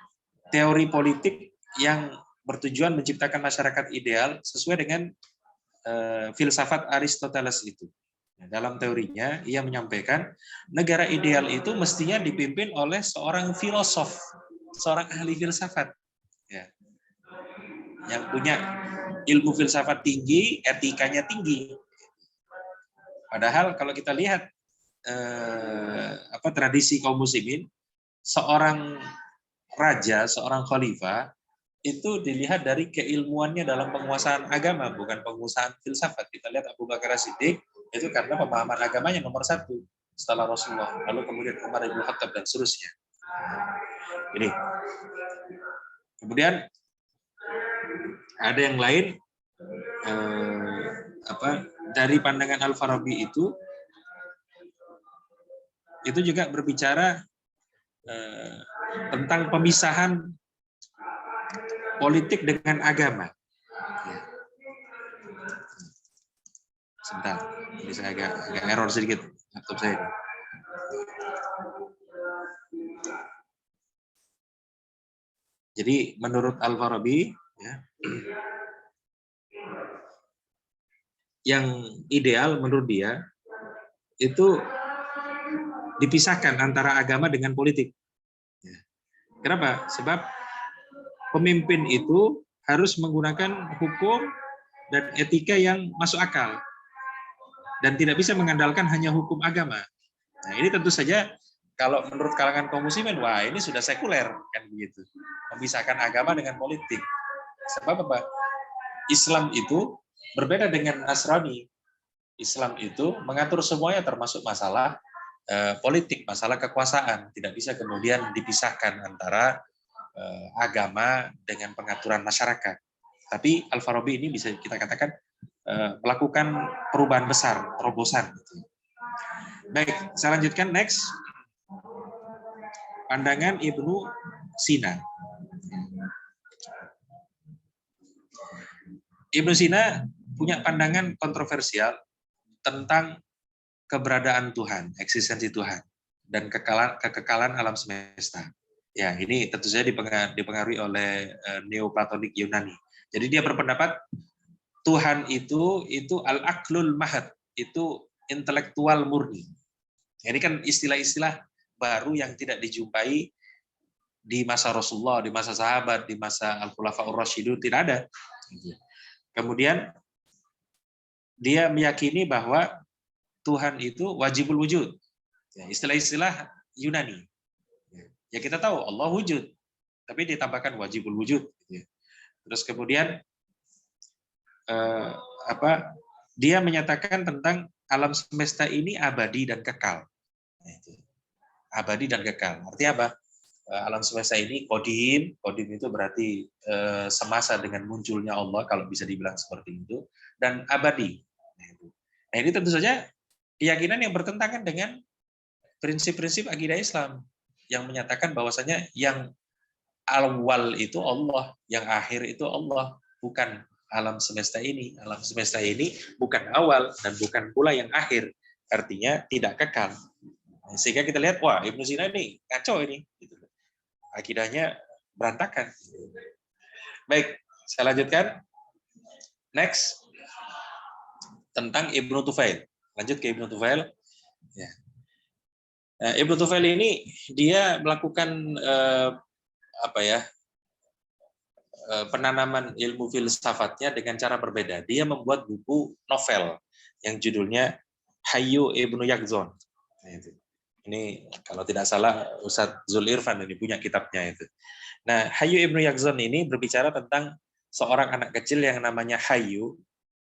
teori politik yang bertujuan menciptakan masyarakat ideal sesuai dengan filsafat Aristoteles itu. Nah, dalam teorinya, ia menyampaikan negara ideal itu mestinya dipimpin oleh seorang filosof, seorang ahli filsafat, ya, yang punya ilmu filsafat tinggi, etikanya tinggi. Padahal kalau kita lihat tradisi kaum muslimin, seorang raja, seorang khalifah itu dilihat dari keilmuannya dalam penguasaan agama, bukan penguasaan filsafat. Kita lihat Abu Bakar As-Siddiq itu karena pemahaman agamanya nomor 1 setelah Rasulullah, lalu kemudian Umar bin Khattab dan seterusnya. Ini. Kemudian ada yang lain dari pandangan Al-Farabi itu juga berbicara tentang pemisahan politik dengan agama. Sebentar, ini saya agak error sedikit laptop saya ini. Jadi menurut Al-Farabi, ya, yang ideal menurut dia itu dipisahkan antara agama dengan politik. Kenapa? Sebab pemimpin itu harus menggunakan hukum dan etika yang masuk akal dan tidak bisa mengandalkan hanya hukum agama. Nah, ini tentu saja kalau menurut kalangan kaum muslimin, wah ini sudah sekuler kan begitu. Memisahkan agama dengan politik. Sebab apa? Islam itu berbeda dengan Nasrani. Islam itu mengatur semuanya termasuk masalah politik, masalah kekuasaan. Tidak bisa kemudian dipisahkan antara agama dengan pengaturan masyarakat. Tapi Al-Farabi ini bisa kita katakan melakukan perubahan besar, terobosan. Baik, saya lanjutkan next. Pandangan Ibnu Sina. Ibnu Sina punya pandangan kontroversial tentang keberadaan Tuhan, eksistensi Tuhan, dan kekekalan alam semesta. Ya, ini tentu saja dipengaruhi oleh Neoplatonik Yunani. Jadi dia berpendapat Tuhan itu al-aqlul mahad, itu intelektual murni. Ini kan istilah-istilah baru yang tidak dijumpai di masa Rasulullah, di masa sahabat, di masa Al-Khulafaur Rasyidun, tidak ada. Kemudian dia meyakini bahwa Tuhan itu wajibul wujud. Istilah-istilah Yunani. Ya kita tahu Allah wujud, tapi ditambahkan wajibul wujud. Terus kemudian dia menyatakan tentang alam semesta ini abadi dan kekal. Nah, itu. Abadi dan kekal. Artinya apa? Alam semesta ini kodim itu berarti semasa dengan munculnya Allah, kalau bisa dibilang seperti itu, dan abadi. Nah, ini tentu saja keyakinan yang bertentangan dengan prinsip-prinsip akidah Islam yang menyatakan bahwasanya yang awal itu Allah, yang akhir itu Allah, bukan alam semesta ini. Alam semesta ini bukan awal dan bukan pula yang akhir, artinya tidak kekal. Sehingga kita lihat, wah, Ibnu Sina ini ngaco ini, akidahnya berantakan. Baik, saya lanjutkan. Next, tentang Ibnu Tufail. Lanjut ke Ibnu Tufail. Ya. Nah, Ibnu Tufail ini dia melakukan penanaman ilmu filsafatnya dengan cara berbeda. Dia membuat buku novel yang judulnya Hayyu Ibnu Yaqzon. Ini kalau tidak salah Ustadz Zul Irfan ini punya kitabnya itu. Nah, Hayyu Ibnu Yaqzon ini berbicara tentang seorang anak kecil yang namanya Hayyu,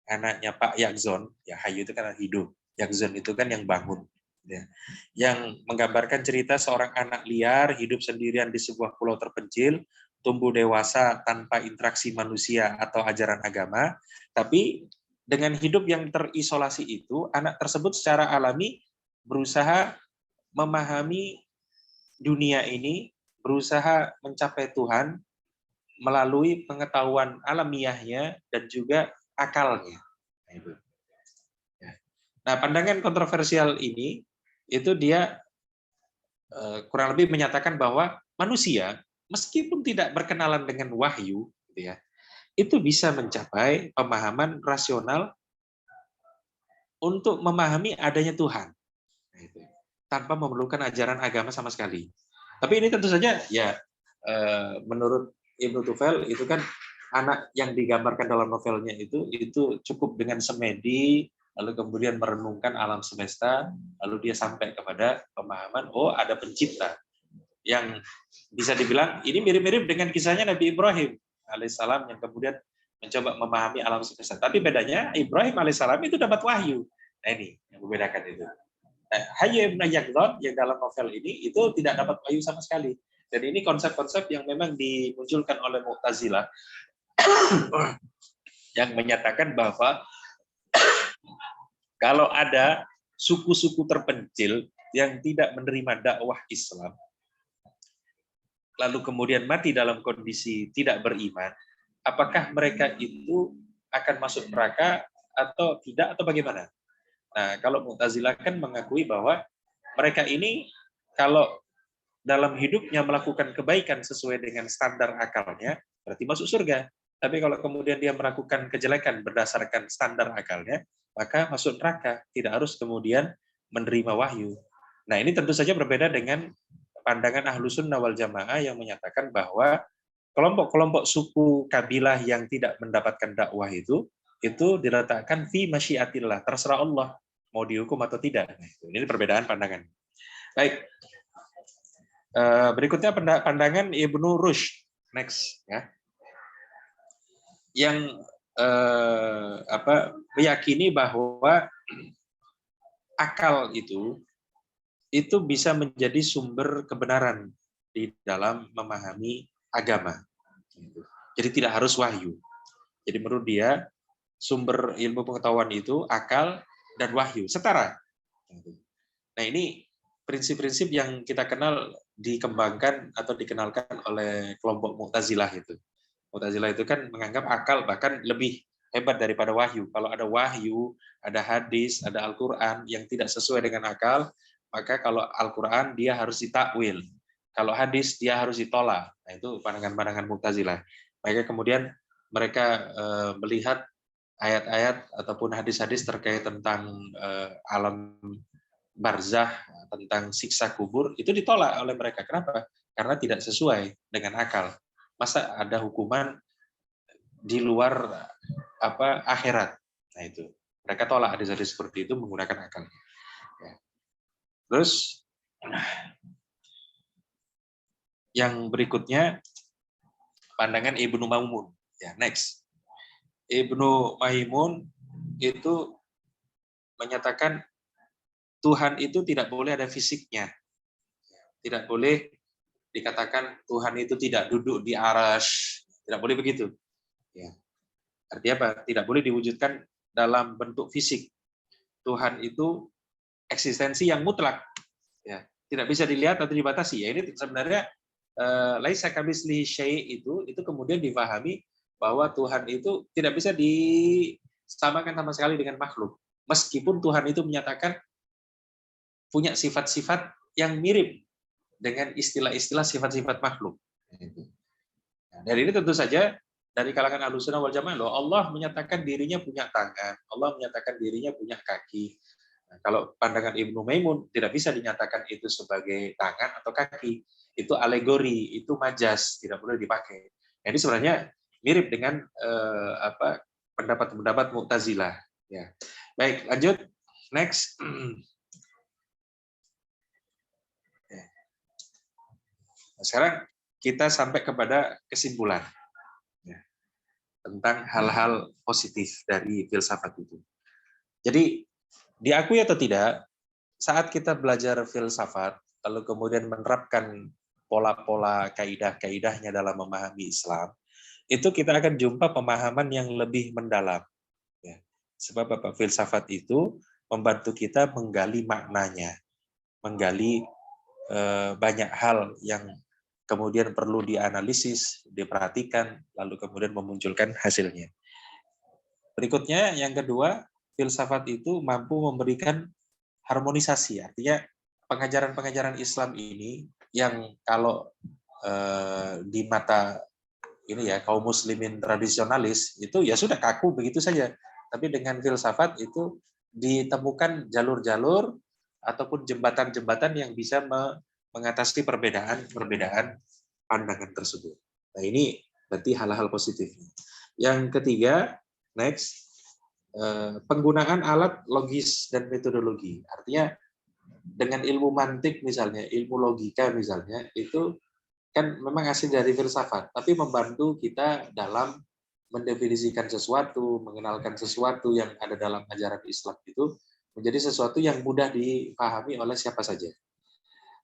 anaknya Pak Yaqzon. Ya, Hayyu itu kan hidup, Yaqzon itu kan yang bangun. Ya. Yang menggambarkan cerita seorang anak liar hidup sendirian di sebuah pulau terpencil, tumbuh dewasa tanpa interaksi manusia atau ajaran agama, tapi dengan hidup yang terisolasi itu, anak tersebut secara alami berusaha memahami dunia ini, berusaha mencapai Tuhan melalui pengetahuan alamiahnya dan juga akalnya. Nah, pandangan kontroversial ini itu dia kurang lebih menyatakan bahwa manusia meskipun tidak berkenalan dengan wahyu, gitu ya, itu bisa mencapai pemahaman rasional untuk memahami adanya Tuhan, tanpa memerlukan ajaran agama sama sekali. Tapi ini tentu saja ya menurut Ibnu Tufail itu kan anak yang digambarkan dalam novelnya itu cukup dengan semedi, lalu kemudian merenungkan alam semesta, lalu dia sampai kepada pemahaman, oh ada pencipta, yang bisa dibilang ini mirip-mirip dengan kisahnya Nabi Ibrahim alaihissalam yang kemudian mencoba memahami alam semesta. Tapi bedanya Ibrahim alaihissalam itu dapat wahyu. Nah, ini yang membedakan itu. Hayyu Ibnu Yaqzon yang dalam novel ini itu tidak dapat wahyu sama sekali. Dan ini konsep-konsep yang memang dimunculkan oleh Mu'tazilah yang menyatakan bahwa kalau ada suku-suku terpencil yang tidak menerima dakwah Islam, lalu kemudian mati dalam kondisi tidak beriman, apakah mereka itu akan masuk neraka atau tidak, atau bagaimana? Nah, kalau Mu'tazilah kan mengakui bahwa mereka ini kalau dalam hidupnya melakukan kebaikan sesuai dengan standar akalnya, berarti masuk surga. Tapi kalau kemudian dia melakukan kejelekan berdasarkan standar akalnya, maka masuk neraka, tidak harus kemudian menerima wahyu. Nah, ini tentu saja berbeda dengan pandangan Ahlus Sunnah wal Jamaah yang menyatakan bahwa kelompok-kelompok suku kabilah yang tidak mendapatkan dakwah itu diletakkan fi masyiatillah, terserah Allah mau dihukum atau tidak. Ini perbedaan pandangan. Baik. Berikutnya pandangan Ibnu Rushd. Next, ya. Yang meyakini bahwa akal itu bisa menjadi sumber kebenaran di dalam memahami agama. Jadi tidak harus wahyu. Jadi menurut dia sumber ilmu pengetahuan itu akal dan wahyu setara. Nah, ini prinsip-prinsip yang kita kenal dikembangkan atau dikenalkan oleh kelompok Mu'tazilah itu. Mu'tazilah itu kan menganggap akal bahkan lebih hebat daripada wahyu. Kalau ada wahyu, ada hadis, ada Al-Quran yang tidak sesuai dengan akal, maka kalau Al-Quran dia harus ditakwil. Kalau hadis dia harus ditolak. Nah, itu pandangan-pandangan Mu'tazilah. Maka kemudian mereka melihat ayat-ayat ataupun hadis-hadis terkait tentang alam barzah, tentang siksa kubur, itu ditolak oleh mereka. Kenapa? Karena tidak sesuai dengan akal. Masa ada hukuman di luar akhirat? Nah, itu. Mereka tolak hadis-hadis seperti itu menggunakan akal. Ya. Terus yang berikutnya pandangan Ibnu Maimun. Ya, next. Ibnu Maimun itu menyatakan Tuhan itu tidak boleh ada fisiknya. Tidak boleh dikatakan Tuhan itu tidak duduk di arasy. Tidak boleh begitu. Ya. Artinya apa? Tidak boleh diwujudkan dalam bentuk fisik. Tuhan itu eksistensi yang mutlak. Ya. Tidak bisa dilihat atau dibatasi. Ya, ini sebenarnya laisa kamitslihi syai' itu kemudian dipahami bahwa Tuhan itu tidak bisa disamakan sama sekali dengan makhluk. Meskipun Tuhan itu menyatakan punya sifat-sifat yang mirip dengan istilah-istilah sifat-sifat makhluk. Dan ini tentu saja dari kalangan Ahlussunnah wal Jamaah loh, Allah menyatakan dirinya punya tangan, Allah menyatakan dirinya punya kaki. Nah, kalau pandangan Ibnu Maimun tidak bisa dinyatakan itu sebagai tangan atau kaki, itu alegori, itu majas, tidak boleh dipakai. Nah, ini sebenarnya mirip dengan pendapat-pendapat Mu'tazilah. Ya. Baik, lanjut, next. Nah, sekarang kita sampai kepada kesimpulan ya, tentang hal-hal positif dari filsafat itu. Jadi diakui atau tidak, saat kita belajar filsafat, lalu kemudian menerapkan pola-pola kaidah-kaidahnya dalam memahami Islam, itu kita akan jumpa pemahaman yang lebih mendalam. Ya. Sebab apa? Filsafat itu membantu kita menggali maknanya, menggali banyak hal yang kemudian perlu dianalisis, diperhatikan, lalu kemudian memunculkan hasilnya. Berikutnya, yang kedua, filsafat itu mampu memberikan harmonisasi. Artinya, pengajaran-pengajaran Islam ini yang kalau di mata ini ya kaum muslimin tradisionalis itu ya sudah kaku begitu saja. Tapi dengan filsafat itu ditemukan jalur-jalur ataupun jembatan-jembatan yang bisa mengatasi perbedaan pandangan tersebut. Nah, ini berarti hal-hal positifnya. Yang ketiga, next, penggunaan alat logis dan metodologi. Artinya dengan ilmu mantik misalnya, ilmu logika misalnya, itu kan memang asing dari filsafat, tapi membantu kita dalam mendefinisikan sesuatu, mengenalkan sesuatu yang ada dalam ajaran Islam itu menjadi sesuatu yang mudah dipahami oleh siapa saja.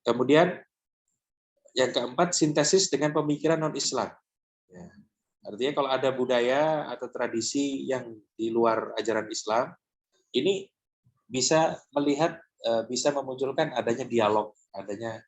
Kemudian yang keempat, sintesis dengan pemikiran non-Islam. Ya. Artinya kalau ada budaya atau tradisi yang di luar ajaran Islam, ini bisa melihat, bisa memunculkan adanya dialog, adanya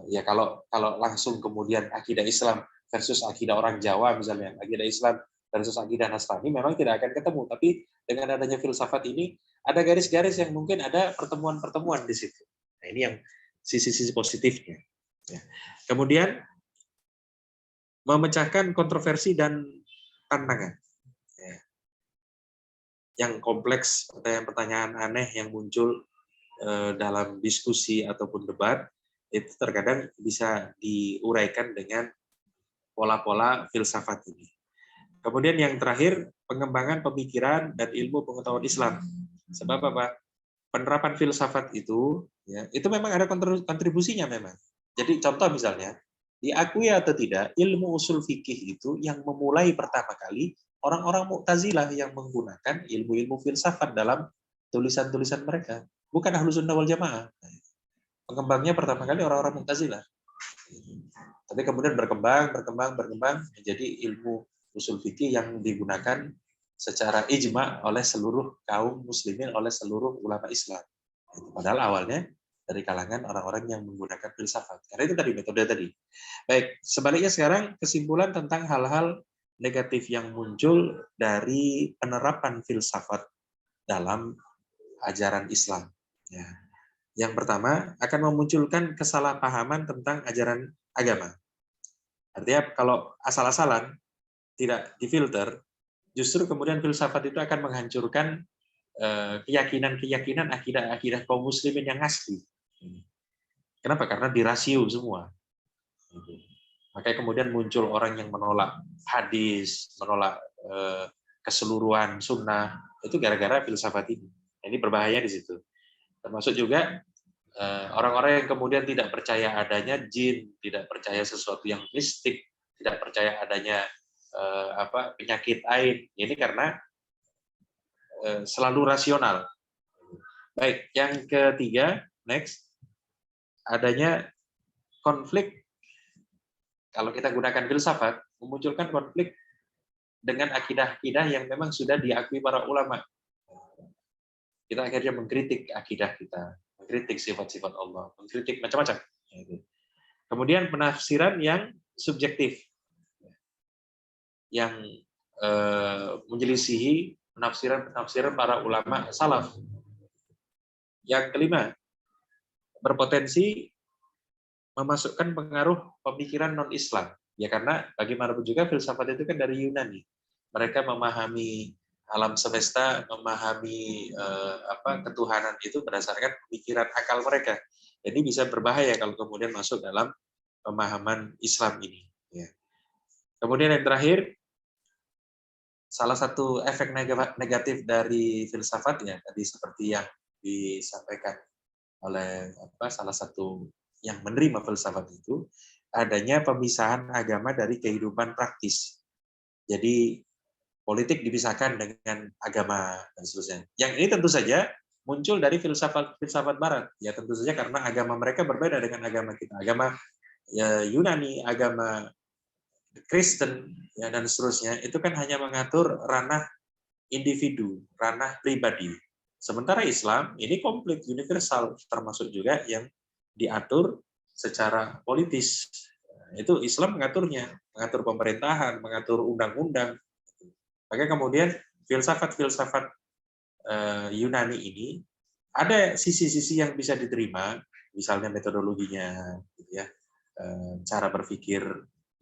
ya kalau langsung kemudian akidah Islam versus akidah orang Jawa misalnya, akidah Islam versus akidah Nasrani memang tidak akan ketemu, tapi dengan adanya filsafat ini ada garis-garis yang mungkin ada pertemuan-pertemuan di situ. Nah, ini yang sisi-sisi positifnya. Ya. Kemudian memecahkan kontroversi dan tantangan. Ya. Yang kompleks, pertanyaan aneh yang muncul dalam diskusi ataupun debat, itu terkadang bisa diuraikan dengan pola-pola filsafat ini. Kemudian yang terakhir, pengembangan pemikiran dan ilmu pengetahuan Islam. Sebab apa? Penerapan filsafat itu, ya, itu memang ada kontribusinya memang. Jadi contoh misalnya, diakui atau tidak, ilmu usul fikih itu yang memulai pertama kali orang-orang Mu'tazilah yang menggunakan ilmu-ilmu filsafat dalam tulisan-tulisan mereka. Bukan Ahlussunnah wal Jamaah. Pengembangnya pertama kali orang-orang Mu'tazilah. Tapi kemudian berkembang menjadi ilmu usul fikih yang digunakan secara ijma oleh seluruh kaum muslimin, oleh seluruh ulama Islam. Padahal awalnya dari kalangan orang-orang yang menggunakan filsafat. Karena itu tadi metode tadi. Baik, sebaliknya sekarang kesimpulan tentang hal-hal negatif yang muncul dari penerapan filsafat dalam ajaran Islam. Ya. Yang pertama, akan memunculkan kesalahpahaman tentang ajaran agama. Artinya kalau asal-asalan, tidak difilter, justru kemudian filsafat itu akan menghancurkan keyakinan-keyakinan akidah-akidah kaum muslimin yang asli. Kenapa? Karena dirasio semua. Makanya kemudian muncul orang yang menolak hadis, menolak keseluruhan sunnah, itu gara-gara filsafat ini. Ini berbahaya di situ. Termasuk juga orang-orang yang kemudian tidak percaya adanya jin, tidak percaya sesuatu yang mistik, tidak percaya adanya penyakit ain. Ini karena selalu rasional. Baik, yang ketiga, next, adanya konflik. Kalau kita gunakan filsafat, memunculkan konflik dengan akidah-akidah yang memang sudah diakui para ulama. Kita akhirnya mengkritik akidah kita, mengkritik sifat-sifat Allah, mengkritik macam-macam. Kemudian penafsiran yang subjektif, yang menyelisihi penafsiran para ulama salaf. Yang kelima, berpotensi memasukkan pengaruh pemikiran non-Islam. Ya karena bagaimanapun juga filsafat itu kan dari Yunani. Mereka memahami alam semesta, memahami ketuhanan itu berdasarkan pemikiran akal mereka. Jadi bisa berbahaya kalau kemudian masuk dalam pemahaman Islam ini. Ya. Kemudian yang terakhir, salah satu efek negatif dari filsafat ya tadi seperti yang disampaikan oleh salah satu yang menerima filsafat itu, adanya pemisahan agama dari kehidupan praktis. Jadi politik dipisahkan dengan agama dan seterusnya. Yang ini tentu saja muncul dari filsafat Barat. Ya tentu saja karena agama mereka berbeda dengan agama kita. Agama ya, Yunani, agama Kristen ya dan seterusnya itu kan hanya mengatur ranah individu, ranah pribadi. Sementara Islam ini komplit universal, termasuk juga yang diatur secara politis. Itu Islam mengaturnya, mengatur pemerintahan, mengatur undang-undang. Maka kemudian filsafat-filsafat Yunani ini ada sisi-sisi yang bisa diterima, misalnya metodologinya, gitu ya, cara berpikir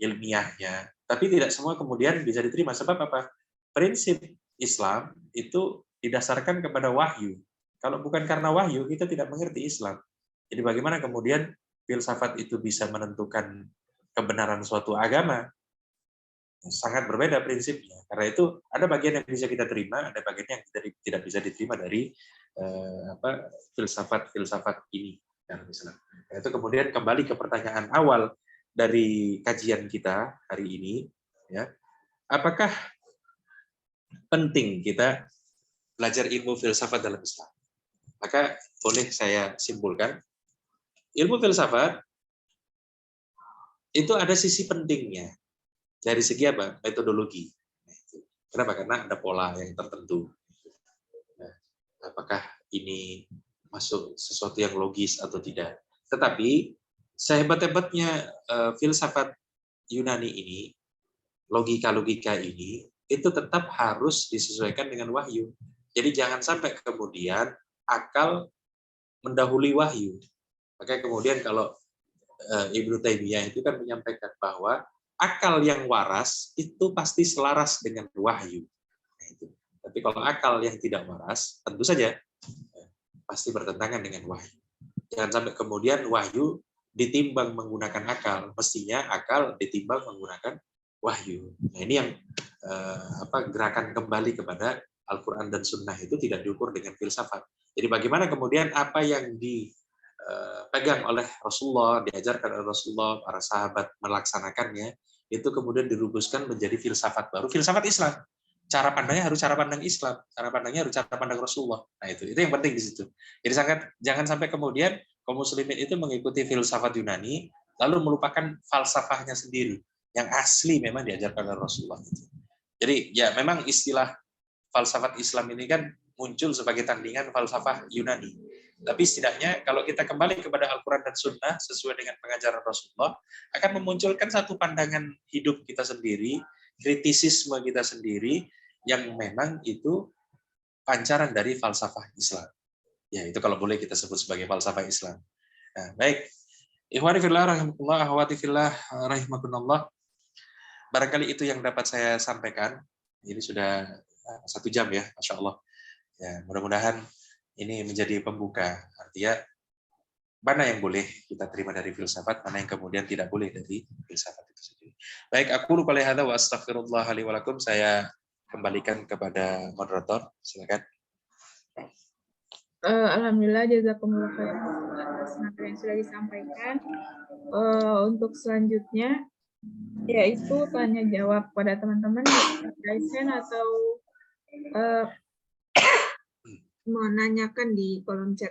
ilmiahnya, tapi tidak semua kemudian bisa diterima. Sebab apa? Prinsip Islam itu didasarkan kepada wahyu. Kalau bukan karena wahyu, kita tidak mengerti Islam. Jadi bagaimana kemudian filsafat itu bisa menentukan kebenaran suatu agama? Sangat berbeda prinsipnya. Karena itu ada bagian yang bisa kita terima, ada bagian yang tidak bisa diterima dari filsafat-filsafat ini. Nah, itu kemudian kembali ke pertanyaan awal dari kajian kita hari ini, ya, apakah penting kita belajar ilmu filsafat dalam Islam? Maka boleh saya simpulkan, ilmu filsafat itu ada sisi pentingnya dari segi apa? Metodologi. Kenapa? Karena ada pola yang tertentu. Nah, apakah ini masuk sesuatu yang logis atau tidak? Tetapi sehebat-hebatnya filsafat Yunani ini, logika-logika ini, itu tetap harus disesuaikan dengan wahyu. Jadi jangan sampai kemudian akal mendahului wahyu. Makanya kemudian kalau Ibnu Taimiyah itu kan menyampaikan bahwa akal yang waras itu pasti selaras dengan wahyu. Nah, itu. Tapi kalau akal yang tidak waras, tentu saja pasti bertentangan dengan wahyu. Jangan sampai kemudian wahyu ditimbang menggunakan akal, mestinya akal ditimbang menggunakan wahyu. Nah ini yang gerakan kembali kepada Al-Quran dan Sunnah itu tidak diukur dengan filsafat. Jadi bagaimana kemudian apa yang dipegang oleh Rasulullah, diajarkan oleh Rasulullah, para sahabat melaksanakannya, itu kemudian dirumuskan menjadi filsafat baru, filsafat Islam. Cara pandangnya harus cara pandang Islam, cara pandangnya harus cara pandang Rasulullah. Nah itu yang penting di situ. Jadi jangan sampai kemudian kaum muslimin itu mengikuti filsafat Yunani, lalu melupakan falsafahnya sendiri, yang asli memang diajarkan oleh Rasulullah. Jadi ya memang istilah falsafat Islam ini kan muncul sebagai tandingan falsafah Yunani. Tapi setidaknya kalau kita kembali kepada Al-Quran dan Sunnah sesuai dengan pengajaran Rasulullah, akan memunculkan satu pandangan hidup kita sendiri, kritisisme kita sendiri, yang memang itu pancaran dari falsafah Islam. Ya, itu kalau boleh kita sebut sebagai falsafah Islam. Nah, baik. Ikhwani fillah rahimakumullah, akhwati fillah rahimakumullah. Barangkali itu yang dapat saya sampaikan. Ini sudah 1 jam ya, Masya Allah. Ya, mudah-mudahan ini menjadi pembuka. Artinya, mana yang boleh kita terima dari filsafat, mana yang kemudian tidak boleh dari filsafat itu sendiri. Baik, aku lupa lihada wa astaghfirullah li wa lakum. Saya kembalikan kepada moderator. Silakan. Alhamdulillah, jazakumullah khairan atas materi yang sudah disampaikan. Untuk selanjutnya, yaitu tanya jawab pada teman-teman raise hand atau menanyakan di kolom chat.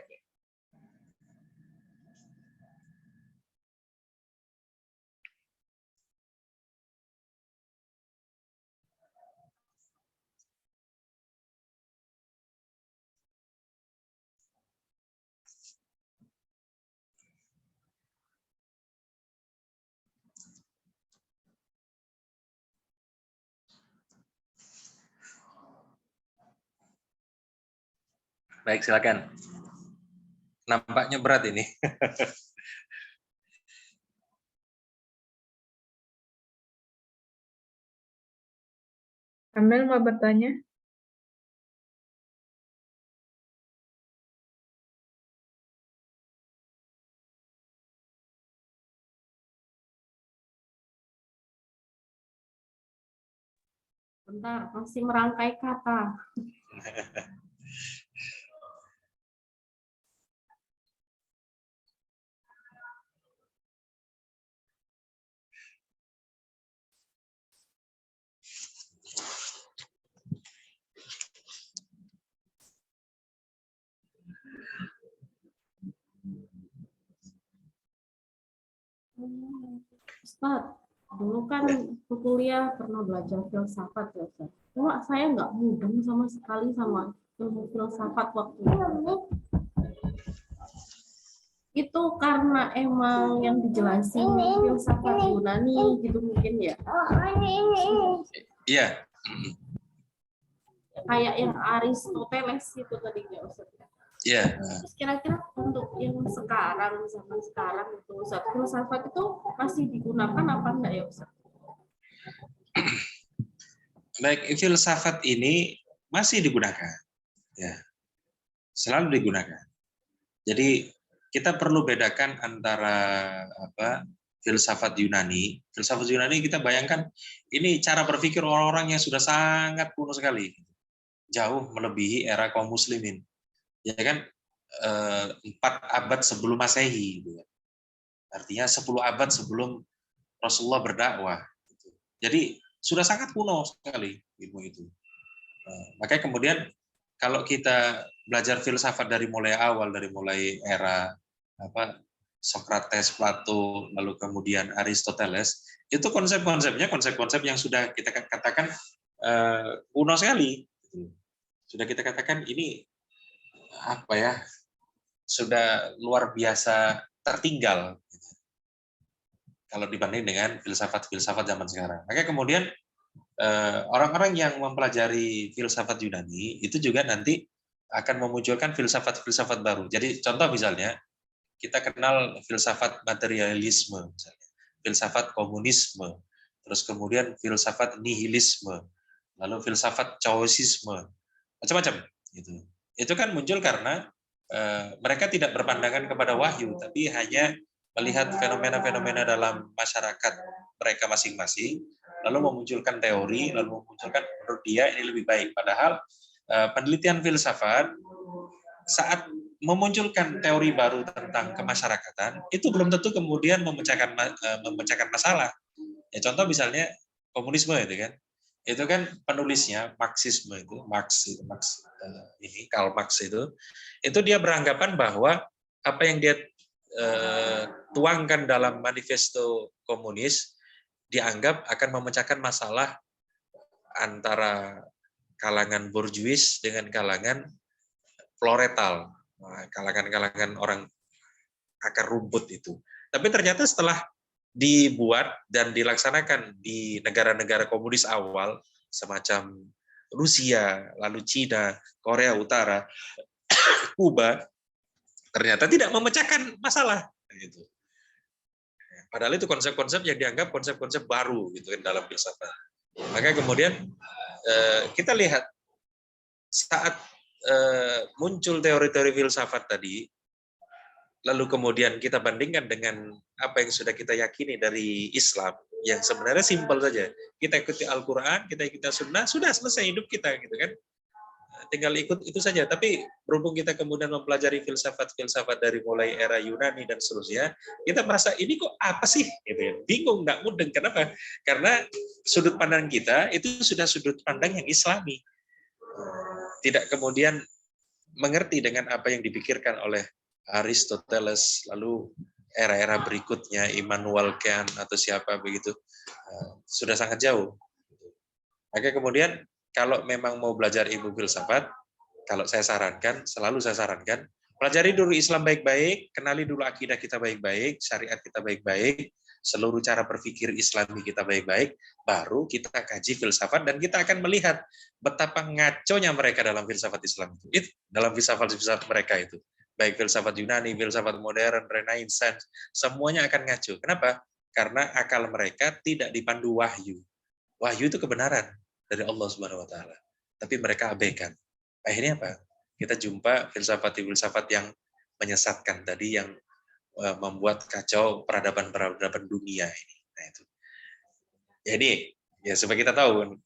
Baik, silakan. Nampaknya berat ini. Amel mau bertanya? Bentar, masih merangkai kata. Ustaz, dulu kan kuliah pernah belajar filsafat ya Ustaz. Cuma saya nggak mudeng sama sekali sama ilmu filsafat waktu itu. Itu karena emang yang dijelasin filsafat Yunani gitu mungkin ya. Iya. Kayak yang Aristoteles itu tadinya Ustaz. Iya. Terus kira-kira untuk yang sekarang, zaman sekarang itu Ustaz, filsafat itu masih digunakan apa enggak ya Ustaz? Baik, filsafat ini masih digunakan. Ya. Selalu digunakan. Jadi kita perlu bedakan antara filsafat Yunani. Filsafat Yunani kita bayangkan ini cara berpikir orang-orang yang sudah sangat kuno sekali. Jauh melebihi era kaum muslimin. Ya kan 4 abad sebelum Masehi. Artinya 10 abad sebelum Rasulullah berdakwah. Jadi sudah sangat kuno sekali ilmu itu. Makanya kemudian kalau kita belajar filsafat dari mulai awal, dari mulai era Socrates, Plato, lalu kemudian Aristoteles, itu konsep-konsepnya konsep-konsep yang sudah kita katakan kuno sekali. Sudah kita katakan ini sudah luar biasa tertinggal kalau dibanding dengan filsafat-filsafat zaman sekarang. Makanya kemudian orang-orang yang mempelajari filsafat Yunani itu juga nanti akan memunculkan filsafat-filsafat baru. Jadi contoh misalnya kita kenal filsafat materialisme, misalnya, filsafat komunisme, terus kemudian filsafat nihilisme, lalu filsafat Chaosisme, macam-macam. Itu kan muncul karena mereka tidak berpandangan kepada wahyu, tapi hanya melihat fenomena-fenomena dalam masyarakat mereka masing-masing, lalu memunculkan teori, lalu memunculkan menurut dia ini lebih baik. Padahal penelitian filsafat saat memunculkan teori baru tentang kemasyarakatan itu belum tentu kemudian memecahkan masalah. Ya, contoh misalnya komunisme itu kan penulisnya Marxisme itu Karl Marx itu dia beranggapan bahwa apa yang dia tuangkan dalam manifesto komunis dianggap akan memecahkan masalah antara kalangan borjuis dengan kalangan floretal, kalangan-kalangan orang akar rumput itu. Tapi ternyata setelah dibuat dan dilaksanakan di negara-negara komunis awal, semacam Rusia, lalu Cina, Korea Utara, Kuba, ternyata tidak memecahkan masalah. Gitu. Padahal itu konsep-konsep yang dianggap konsep-konsep baru gitu kan dalam filsafat. Maka kemudian kita lihat saat muncul teori-teori filsafat tadi, lalu kemudian kita bandingkan dengan apa yang sudah kita yakini dari Islam, yang sebenarnya simpel saja. Kita ikuti Al-Quran, kita ikuti Sunnah, sudah selesai hidup kita, gitu kan. Tinggal ikut itu saja. Tapi berhubung kita kemudian mempelajari filsafat-filsafat dari mulai era Yunani dan seterusnya, kita merasa ini kok apa sih? Gitu ya. Bingung, nggak mudeng. Kenapa? Karena sudut pandang kita itu sudah sudut pandang yang Islami. Tidak kemudian mengerti dengan apa yang dipikirkan oleh Aristoteles, lalu era-era berikutnya Immanuel Kant atau siapa begitu, sudah sangat jauh. Maka kemudian kalau memang mau belajar ilmu filsafat, kalau saya sarankan, selalu saya sarankan, pelajari dulu Islam baik-baik, kenali dulu akidah kita baik-baik, syariat kita baik-baik, seluruh cara berpikir Islami kita baik-baik, baru kita kaji filsafat dan kita akan melihat betapa ngaconya mereka dalam filsafat Islam itu dalam filsafat mereka itu. Baik filsafat Yunani, filsafat modern, Renaissance, semuanya akan ngaco. Kenapa? Karena akal mereka tidak dipandu wahyu. Wahyu itu kebenaran dari Allah Subhanahu wa taala. Tapi mereka abaikan. Akhirnya apa? Kita jumpa filsafat-filsafat yang menyesatkan tadi, yang membuat kacau peradaban-peradaban dunia ini. Nah itu. Jadi ya supaya kita tahu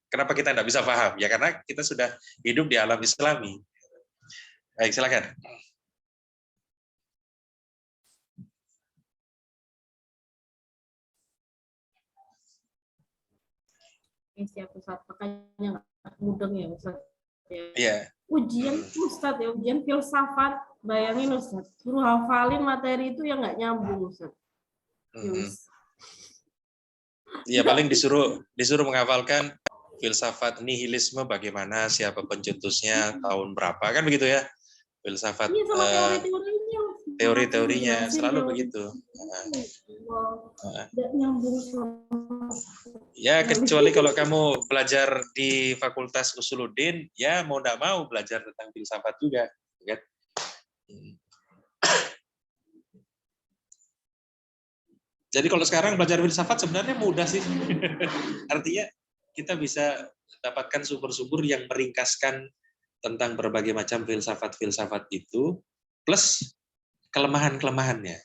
kenapa kita tidak bisa paham, ya karena kita sudah hidup di alam Islami. Baik, silakan. Siap Ustaz, makanya nggak mudeng ya Ustaz. Iya. Ujian Ustaz ya, ujian filsafat, bayangin Ustaz, suruh hafalin materi itu yang nggak nyambung Ustaz. Ya paling disuruh menghafalkan filsafat nihilisme bagaimana, siapa pencetusnya, tahun berapa, kan begitu ya? Filsafat Iya, sama teori-teorinya selalu begitu. Nggak nyambung sama. Ya kecuali kalau kamu belajar di Fakultas Usuluddin, ya mau tidak mau belajar tentang filsafat juga, kan? Jadi kalau sekarang belajar filsafat sebenarnya mudah sih. Artinya kita bisa dapatkan sumber-sumber yang meringkaskan tentang berbagai macam filsafat-filsafat itu, plus kelemahan-kelemahannya.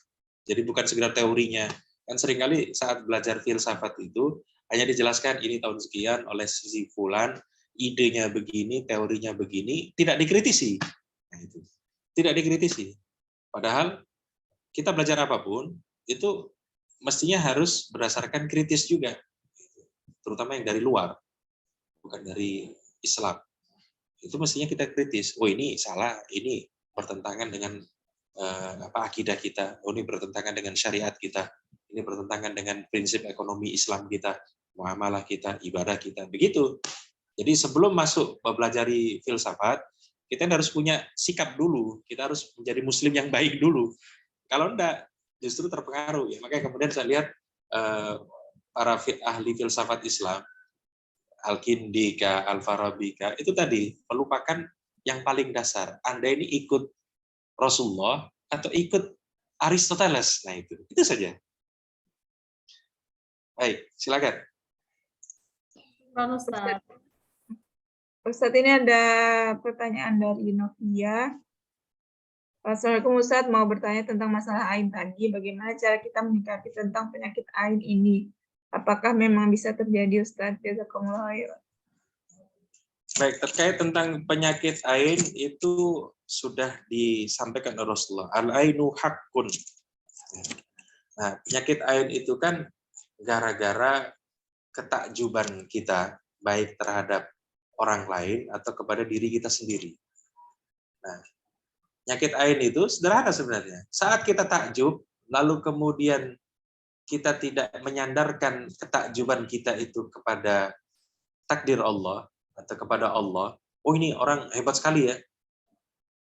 Jadi bukan sekedar teorinya. Kan seringkali saat belajar filsafat itu, hanya dijelaskan ini tahun sekian oleh si fulan, idenya begini, teorinya begini, tidak dikritisi. Nah, itu. Tidak dikritisi. Padahal kita belajar apapun, itu mestinya harus berdasarkan kritis juga. Terutama yang dari luar, bukan dari Islam. Itu mestinya kita kritis. Oh ini salah, ini bertentangan dengan akidah kita. Oh ini bertentangan dengan syariat kita. Ini bertentangan dengan prinsip ekonomi Islam kita, muamalah kita, ibadah kita. Begitu. Jadi sebelum masuk mempelajari filsafat, kita harus punya sikap dulu. Kita harus menjadi muslim yang baik dulu. Kalau enggak, justru terpengaruh. Ya, makanya kemudian saya lihat para ahli filsafat Islam, Al-Kindi, Al-Farabi, itu tadi melupakan yang paling dasar. Anda ini ikut Rasulullah atau ikut Aristoteles. Nah itu saja. Baik, silakan. Ustadz, ini ada pertanyaan dari Novia. Assalamualaikum Ustadz, mau bertanya tentang masalah ain tadi. Bagaimana cara kita menyikapi tentang penyakit ain ini? Apakah memang bisa terjadi Ustadz? Jazakumullah khairan. Baik, terkait tentang penyakit ain itu sudah disampaikan oleh Rasulullah. Al-ainu haqqun. Nah, penyakit ain itu kan gara-gara ketakjuban kita, baik terhadap orang lain atau kepada diri kita sendiri. Nah, penyakit ain itu sederhana sebenarnya. Saat kita takjub, lalu kemudian kita tidak menyandarkan ketakjuban kita itu kepada takdir Allah atau kepada Allah, oh ini orang hebat sekali ya.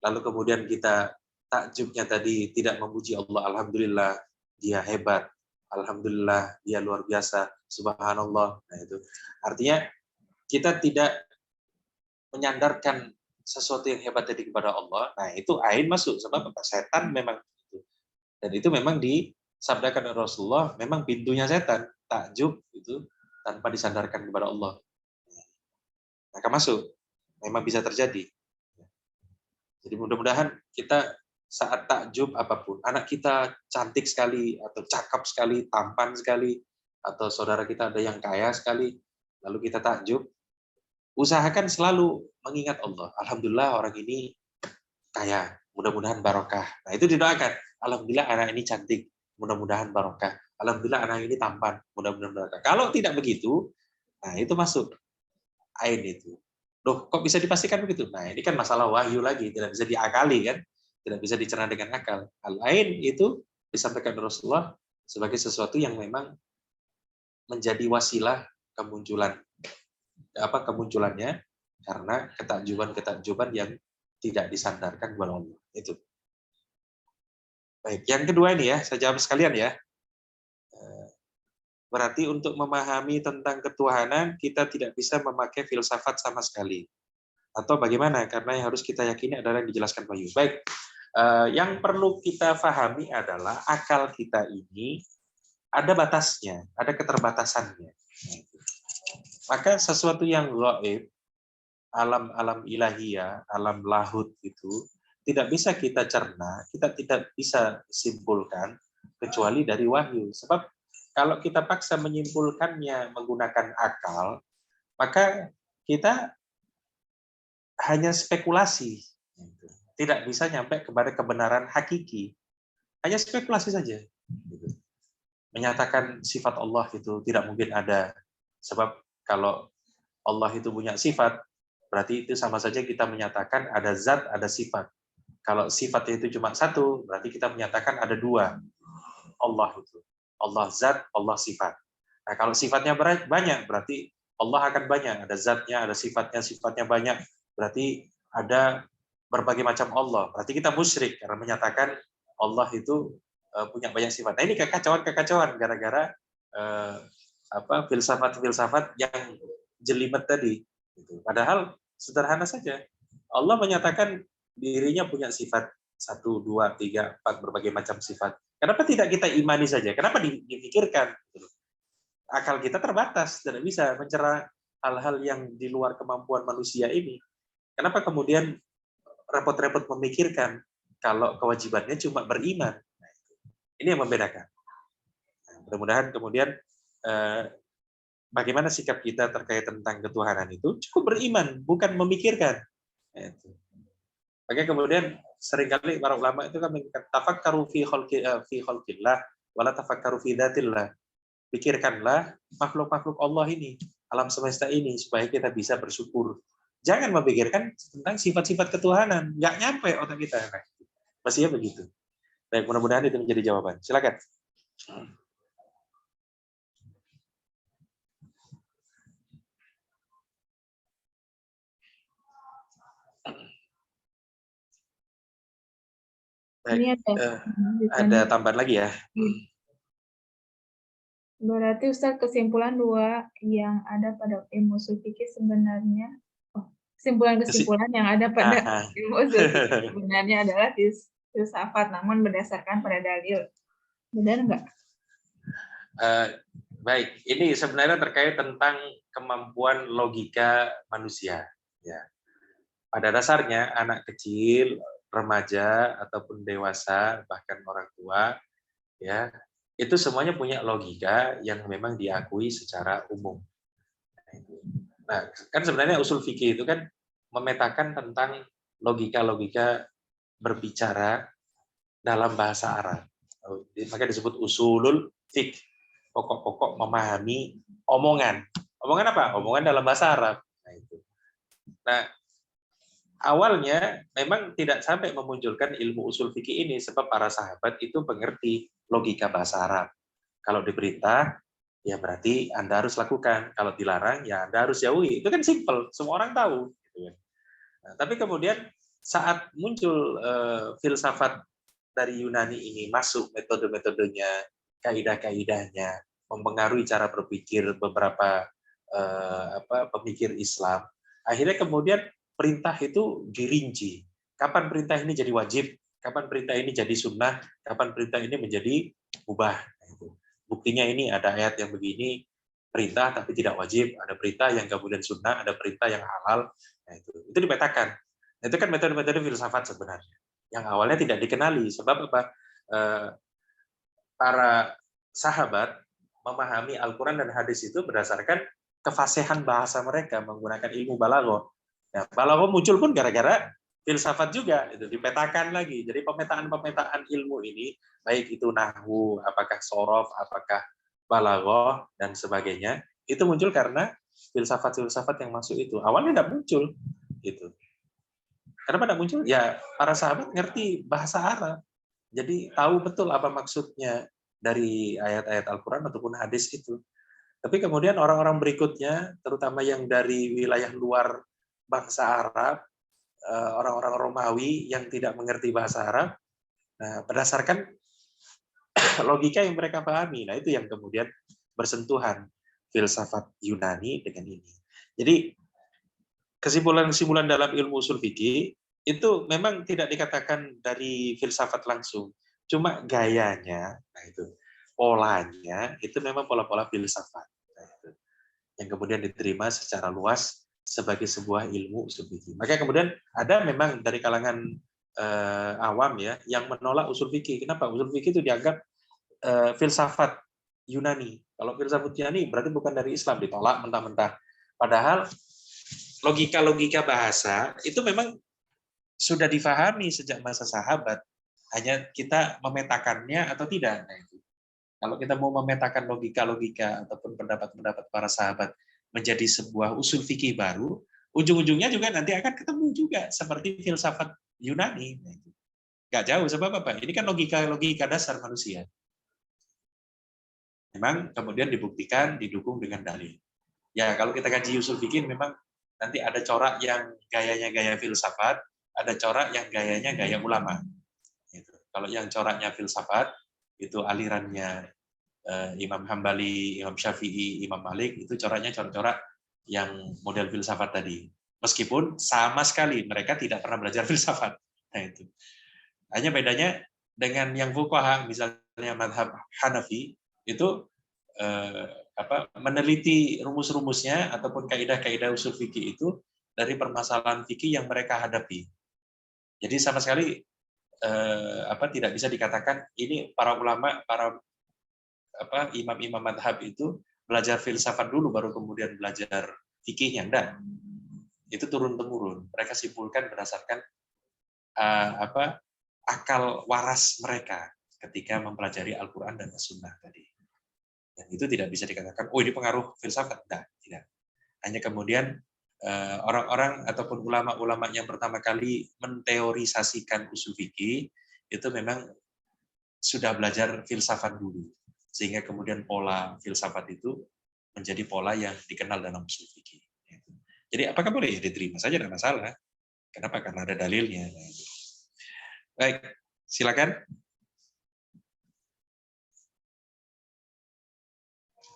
Lalu kemudian kita takjubnya tadi tidak memuji Allah, alhamdulillah dia hebat, alhamdulillah dia luar biasa, subhanallah. Nah itu artinya kita tidak menyandarkan sesuatu yang hebat tadi kepada Allah. Nah itu ain masuk, sebab setan memang itu. Dan itu memang disabdakan oleh Rasulullah, memang pintunya setan, takjub itu tanpa disandarkan kepada Allah. Maka masuk, memang bisa terjadi. Jadi mudah-mudahan kita saat takjub apapun, anak kita cantik sekali, atau cakep sekali, tampan sekali, atau saudara kita ada yang kaya sekali, lalu kita takjub, usahakan selalu mengingat Allah. Alhamdulillah orang ini kaya, mudah-mudahan barokah. Nah itu didoakan, alhamdulillah anak ini cantik, mudah-mudahan barokah. Alhamdulillah anak ini tampan, mudah-mudahan barokah. Kalau tidak begitu, nah itu masuk ain itu. Loh, kok bisa dipastikan begitu? Nah, ini kan masalah wahyu lagi, tidak bisa diakali kan, tidak bisa dicerna dengan akal. Hal lain itu disampaikan Rasulullah sebagai sesuatu yang memang menjadi wasilah kemunculannya karena ketakjuban-ketakjuban yang tidak disandarkan kepada Allah. Itu. Baik, yang kedua ini ya, saya jawab sekalian ya. Berarti untuk memahami tentang ketuhanan, kita tidak bisa memakai filsafat sama sekali. Atau bagaimana? Karena yang harus kita yakini adalah yang dijelaskan Wahyu. Baik, yang perlu kita pahami adalah akal kita ini ada batasnya, ada keterbatasannya. Maka sesuatu yang gaib, alam-alam ilahiyah, alam lahut itu, tidak bisa kita cerna, kita tidak bisa simpulkan kecuali dari wahyu. Sebab kalau kita paksa menyimpulkannya menggunakan akal, maka kita hanya spekulasi. Tidak bisa nyampe kepada kebenaran hakiki. Hanya spekulasi saja. Menyatakan sifat Allah itu tidak mungkin ada. Sebab kalau Allah itu punya sifat, berarti itu sama saja kita menyatakan ada zat, ada sifat. Kalau sifatnya itu cuma satu, berarti kita menyatakan ada dua. Allah itu. Allah zat, Allah sifat. Nah, kalau sifatnya banyak, berarti Allah akan banyak. Ada zatnya, ada sifatnya banyak. Berarti ada berbagai macam Allah. Berarti kita musyrik karena menyatakan Allah itu punya banyak sifat. Nah, ini kekacauan gara-gara filsafat-filsafat yang jelimet tadi. Padahal sederhana saja. Allah menyatakan dirinya punya sifat 1, 2, 3, 4 berbagai macam sifat. Kenapa tidak kita imani saja? Kenapa dipikirkan? Akal kita terbatas, tidak bisa mencerna hal-hal yang di luar kemampuan manusia ini. Kenapa kemudian repot-repot memikirkan kalau kewajibannya cuma beriman? Ini yang membedakan. Mudah-mudahan kemudian bagaimana sikap kita terkait tentang ketuhanan itu cukup beriman, bukan memikirkan. Makanya kemudian seringkali para ulama itu kan mengatakan tafakkaru fi khalqillah wala tafakkaru fi dzatillah. Pikirkanlah makhluk-makhluk Allah ini, alam semesta ini supaya kita bisa bersyukur. Jangan memikirkan tentang sifat-sifat ketuhanan, nggak nyampe otak kita. Pastinya begitu. Baik, mudah-mudahan itu menjadi jawaban. Silakan. Baik, Ini ada tambahan lagi ya. Berarti Ustaz kesimpulan dua yang ada pada ilmu ushul fikih sebenarnya, kesimpulan yang ada pada ilmu ushul fikih sebenarnya adalah filsafat, namun berdasarkan pada dalil. Benar nggak? Baik, ini sebenarnya terkait tentang kemampuan logika manusia. Ya. Pada dasarnya anak kecil, remaja ataupun dewasa, bahkan orang tua, ya itu semuanya punya logika yang memang diakui secara umum. Nah, kan sebenarnya usul fikih itu kan memetakan tentang logika-logika berbicara dalam bahasa Arab. Maka disebut usulul fikih, pokok-pokok memahami omongan. Omongan apa? Omongan dalam bahasa Arab. Nah, awalnya memang tidak sampai memunculkan ilmu usul fikih ini sebab para sahabat itu mengerti logika bahasa Arab. Kalau diperintah, ya berarti Anda harus lakukan. Kalau dilarang, ya Anda harus jauhi. Itu kan simpel, semua orang tahu. Nah, tapi kemudian saat muncul filsafat dari Yunani ini masuk metode-metodenya, kaidah-kaidahnya, mempengaruhi cara berpikir beberapa pemikir Islam. Akhirnya kemudian perintah itu dirinci. Kapan perintah ini jadi wajib? Kapan perintah ini jadi sunnah? Kapan perintah ini menjadi mubah? Buktinya ini ada ayat yang begini, perintah tapi tidak wajib. Ada perintah yang kemudian sunnah, ada perintah yang halal. Nah, itu dipetakan. Nah, itu kan metode-metode filsafat sebenarnya. Yang awalnya tidak dikenali. Sebab apa? Para sahabat memahami Al-Quran dan hadis itu berdasarkan kefasihan bahasa mereka menggunakan ilmu balaghah. Nah, balaghah muncul pun gara-gara filsafat juga, itu dipetakan lagi. Jadi pemetaan ilmu ini, baik itu nahwu, apakah sorof, apakah balaghah dan sebagainya, itu muncul karena filsafat-filsafat yang masuk itu awalnya tidak muncul gitu. Kenapa tidak muncul? Ya para sahabat ngerti bahasa Arab, jadi tahu betul apa maksudnya dari ayat-ayat Al-Quran ataupun hadis itu. Tapi kemudian orang-orang berikutnya, terutama yang dari wilayah luar bangsa Arab, orang-orang Romawi yang tidak mengerti bahasa Arab, nah, berdasarkan logika yang mereka pahami, nah itu yang kemudian bersentuhan filsafat Yunani dengan ini. Jadi kesimpulan-kesimpulan dalam ilmu usul fikih itu memang tidak dikatakan dari filsafat langsung, cuma gayanya, nah itu polanya itu memang pola-pola filsafat, nah, itu yang kemudian diterima secara luas sebagai sebuah ilmu usul fikih. Maka kemudian ada memang dari kalangan awam ya yang menolak usul fikih. Kenapa? Usul fikih itu dianggap filsafat Yunani. Kalau filsafat Yunani berarti bukan dari Islam, ditolak mentah-mentah. Padahal logika-logika bahasa itu memang sudah difahami sejak masa sahabat. Hanya kita memetakannya atau tidak. Nah, itu. Kalau kita mau memetakan logika-logika ataupun pendapat-pendapat para sahabat menjadi sebuah usul fikih baru, ujung-ujungnya juga nanti akan ketemu juga seperti filsafat Yunani. Nah, itu. Nggak jauh, sebab apa? Ini kan logika-logika dasar manusia. Memang kemudian dibuktikan, didukung dengan dalil. Ya, kalau kita kaji usul fikih memang nanti ada corak yang gayanya gaya filsafat, ada corak yang gayanya gaya ulama. Gitu. Kalau yang coraknya filsafat, itu alirannya Imam Hambali, Imam Syafi'i, Imam Malik, itu coraknya corak-corak yang model filsafat tadi. Meskipun sama sekali mereka tidak pernah belajar filsafat. Nah, itu. Hanya bedanya dengan yang fuqaha, misalnya mazhab Hanafi, itu meneliti rumus-rumusnya ataupun kaidah-kaidah usul fikih itu dari permasalahan fikih yang mereka hadapi. Jadi sama sekali tidak bisa dikatakan ini para ulama, para imam-imam madhab itu belajar filsafat dulu baru kemudian belajar fikihnya. Enggak. Itu turun-temurun. Mereka simpulkan berdasarkan akal waras mereka ketika mempelajari Al-Quran dan As-Sunnah tadi. Dan itu tidak bisa dikatakan, oh ini pengaruh filsafat. Tidak. Hanya kemudian orang-orang ataupun ulama-ulama yang pertama kali menteorisasikan usul fikih itu memang sudah belajar filsafat dulu. Sehingga kemudian pola filsafat itu menjadi pola yang dikenal dalam usul fikih. Jadi apakah boleh? Ya diterima saja, tidak masalah. Kenapa? Karena ada dalilnya. Baik, silakan.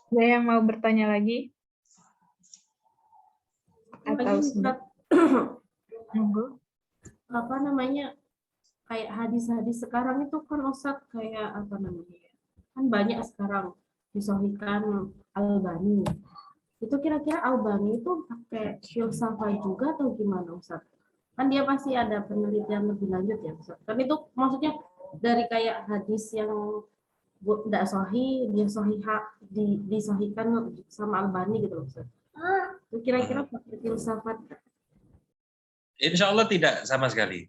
Ada yang mau bertanya lagi? Atau sudah? Monggo. Apa namanya, kayak hadis-hadis sekarang itu kan Ustaz kayak apa namanya, kan banyak sekarang disahihkan Albani. Itu kira-kira Albani itu pakai filsafat juga atau gimana Ustaz? Kan dia pasti ada penelitian lebih lanjut ya Ustaz. Kan itu maksudnya dari kayak hadis yang tidak sahih, dia disahihkan sama Albani gitu Ustaz. Itu kira-kira pakai filsafat? Insya Allah tidak sama sekali.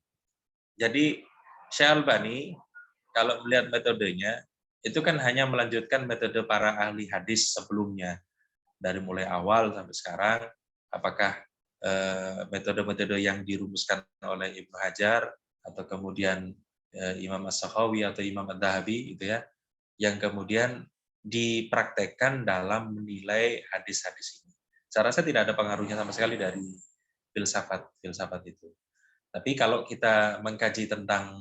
Jadi Syekh Albani kalau melihat metodenya itu kan hanya melanjutkan metode para ahli hadis sebelumnya dari mulai awal sampai sekarang. Apakah metode-metode yang dirumuskan oleh Ibnu Hajar atau kemudian Imam As-Sakhawi atau Imam Ad-Dahabi gitu ya, yang kemudian dipraktekkan dalam menilai hadis-hadis ini. Saya rasa tidak ada pengaruhnya sama sekali dari filsafat itu. Tapi kalau kita mengkaji tentang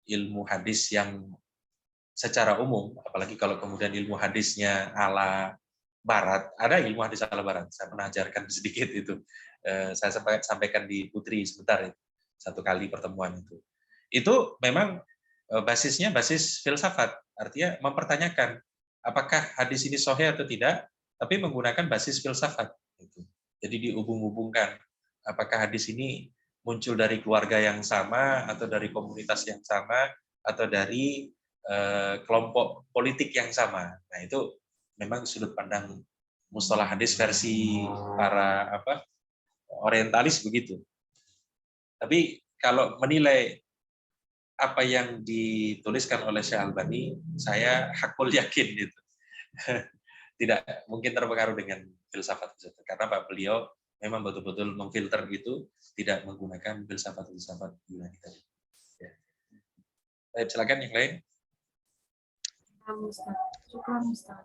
ilmu hadis yang secara umum, apalagi kalau kemudian ilmu hadisnya ala Barat, ada ilmu hadis ala Barat. Saya pernah ajarkan sedikit itu. Saya sampaikan di Putri sebentar itu, satu kali pertemuan itu. Itu memang basisnya basis filsafat, artinya mempertanyakan apakah hadis ini sahih atau tidak, tapi menggunakan basis filsafat. Jadi dihubung-hubungkan apakah hadis ini muncul dari keluarga yang sama, atau dari komunitas yang sama, atau dari kelompok politik yang sama. Nah itu memang sudut pandang mustalah hadis versi para orientalis begitu. Tapi kalau menilai apa yang dituliskan oleh Syekh Albani, saya hakul yakin gitu. tidak mungkin terpengaruh dengan filsafat karena Pak beliau memang betul-betul memfilter itu tidak menggunakan filsafat Yunani tadi. Ya. Baik, silakan yang lain. Ustaz. Syukran, Ustaz.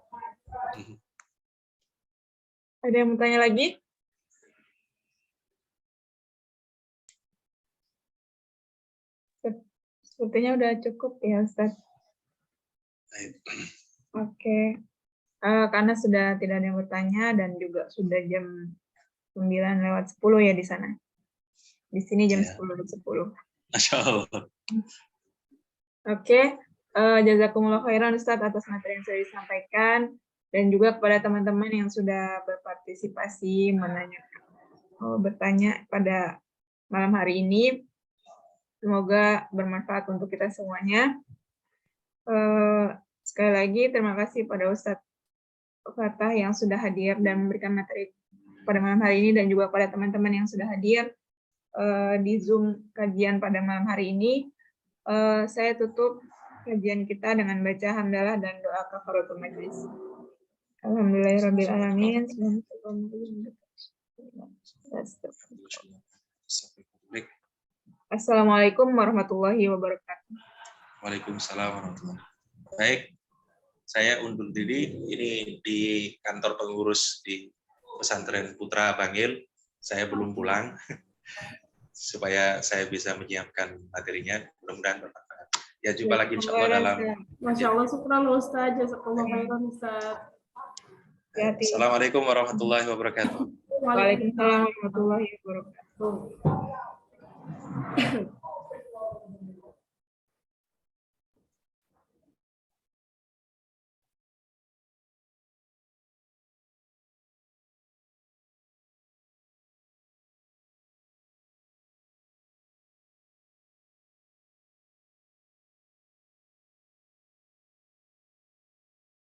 Ada yang mau tanya lagi? Sepertinya udah cukup ya, Ustaz. Oke. Karena sudah tidak ada yang bertanya dan juga sudah jam 9:10 ya di sana. Di sini jam 10:10. Masya Allah. Oke. Jazakumullah khairan Ustaz atas materi yang sudah disampaikan dan juga kepada teman-teman yang sudah berpartisipasi bertanya pada malam hari ini. Semoga bermanfaat untuk kita semuanya. Sekali lagi terima kasih pada Ustadz Fattah yang sudah hadir dan memberikan materi pada malam hari ini dan juga pada teman-teman yang sudah hadir di Zoom kajian pada malam hari ini. Saya tutup kajian kita dengan baca hamdalah dan doa kafaratul majlis. Alhamdulillahirabbil alamin. Assalamualaikum warahmatullahi wabarakatuh. Waalaikumsalam warahmatullahi wabarakatuh. Baik, saya undur diri. Ini di kantor pengurus di Pesantren Putra Bangil. Saya belum pulang supaya saya bisa menyiapkan materinya. Mudah-mudahan bermanfaat. Ya, jumpa lagi insya Allah dalam. Masya Allah, syukran Ustaz. Jazakallah khairan Ustaz. Assalamualaikum warahmatullahi wabarakatuh. Waalaikumsalam warahmatullahi wabarakatuh.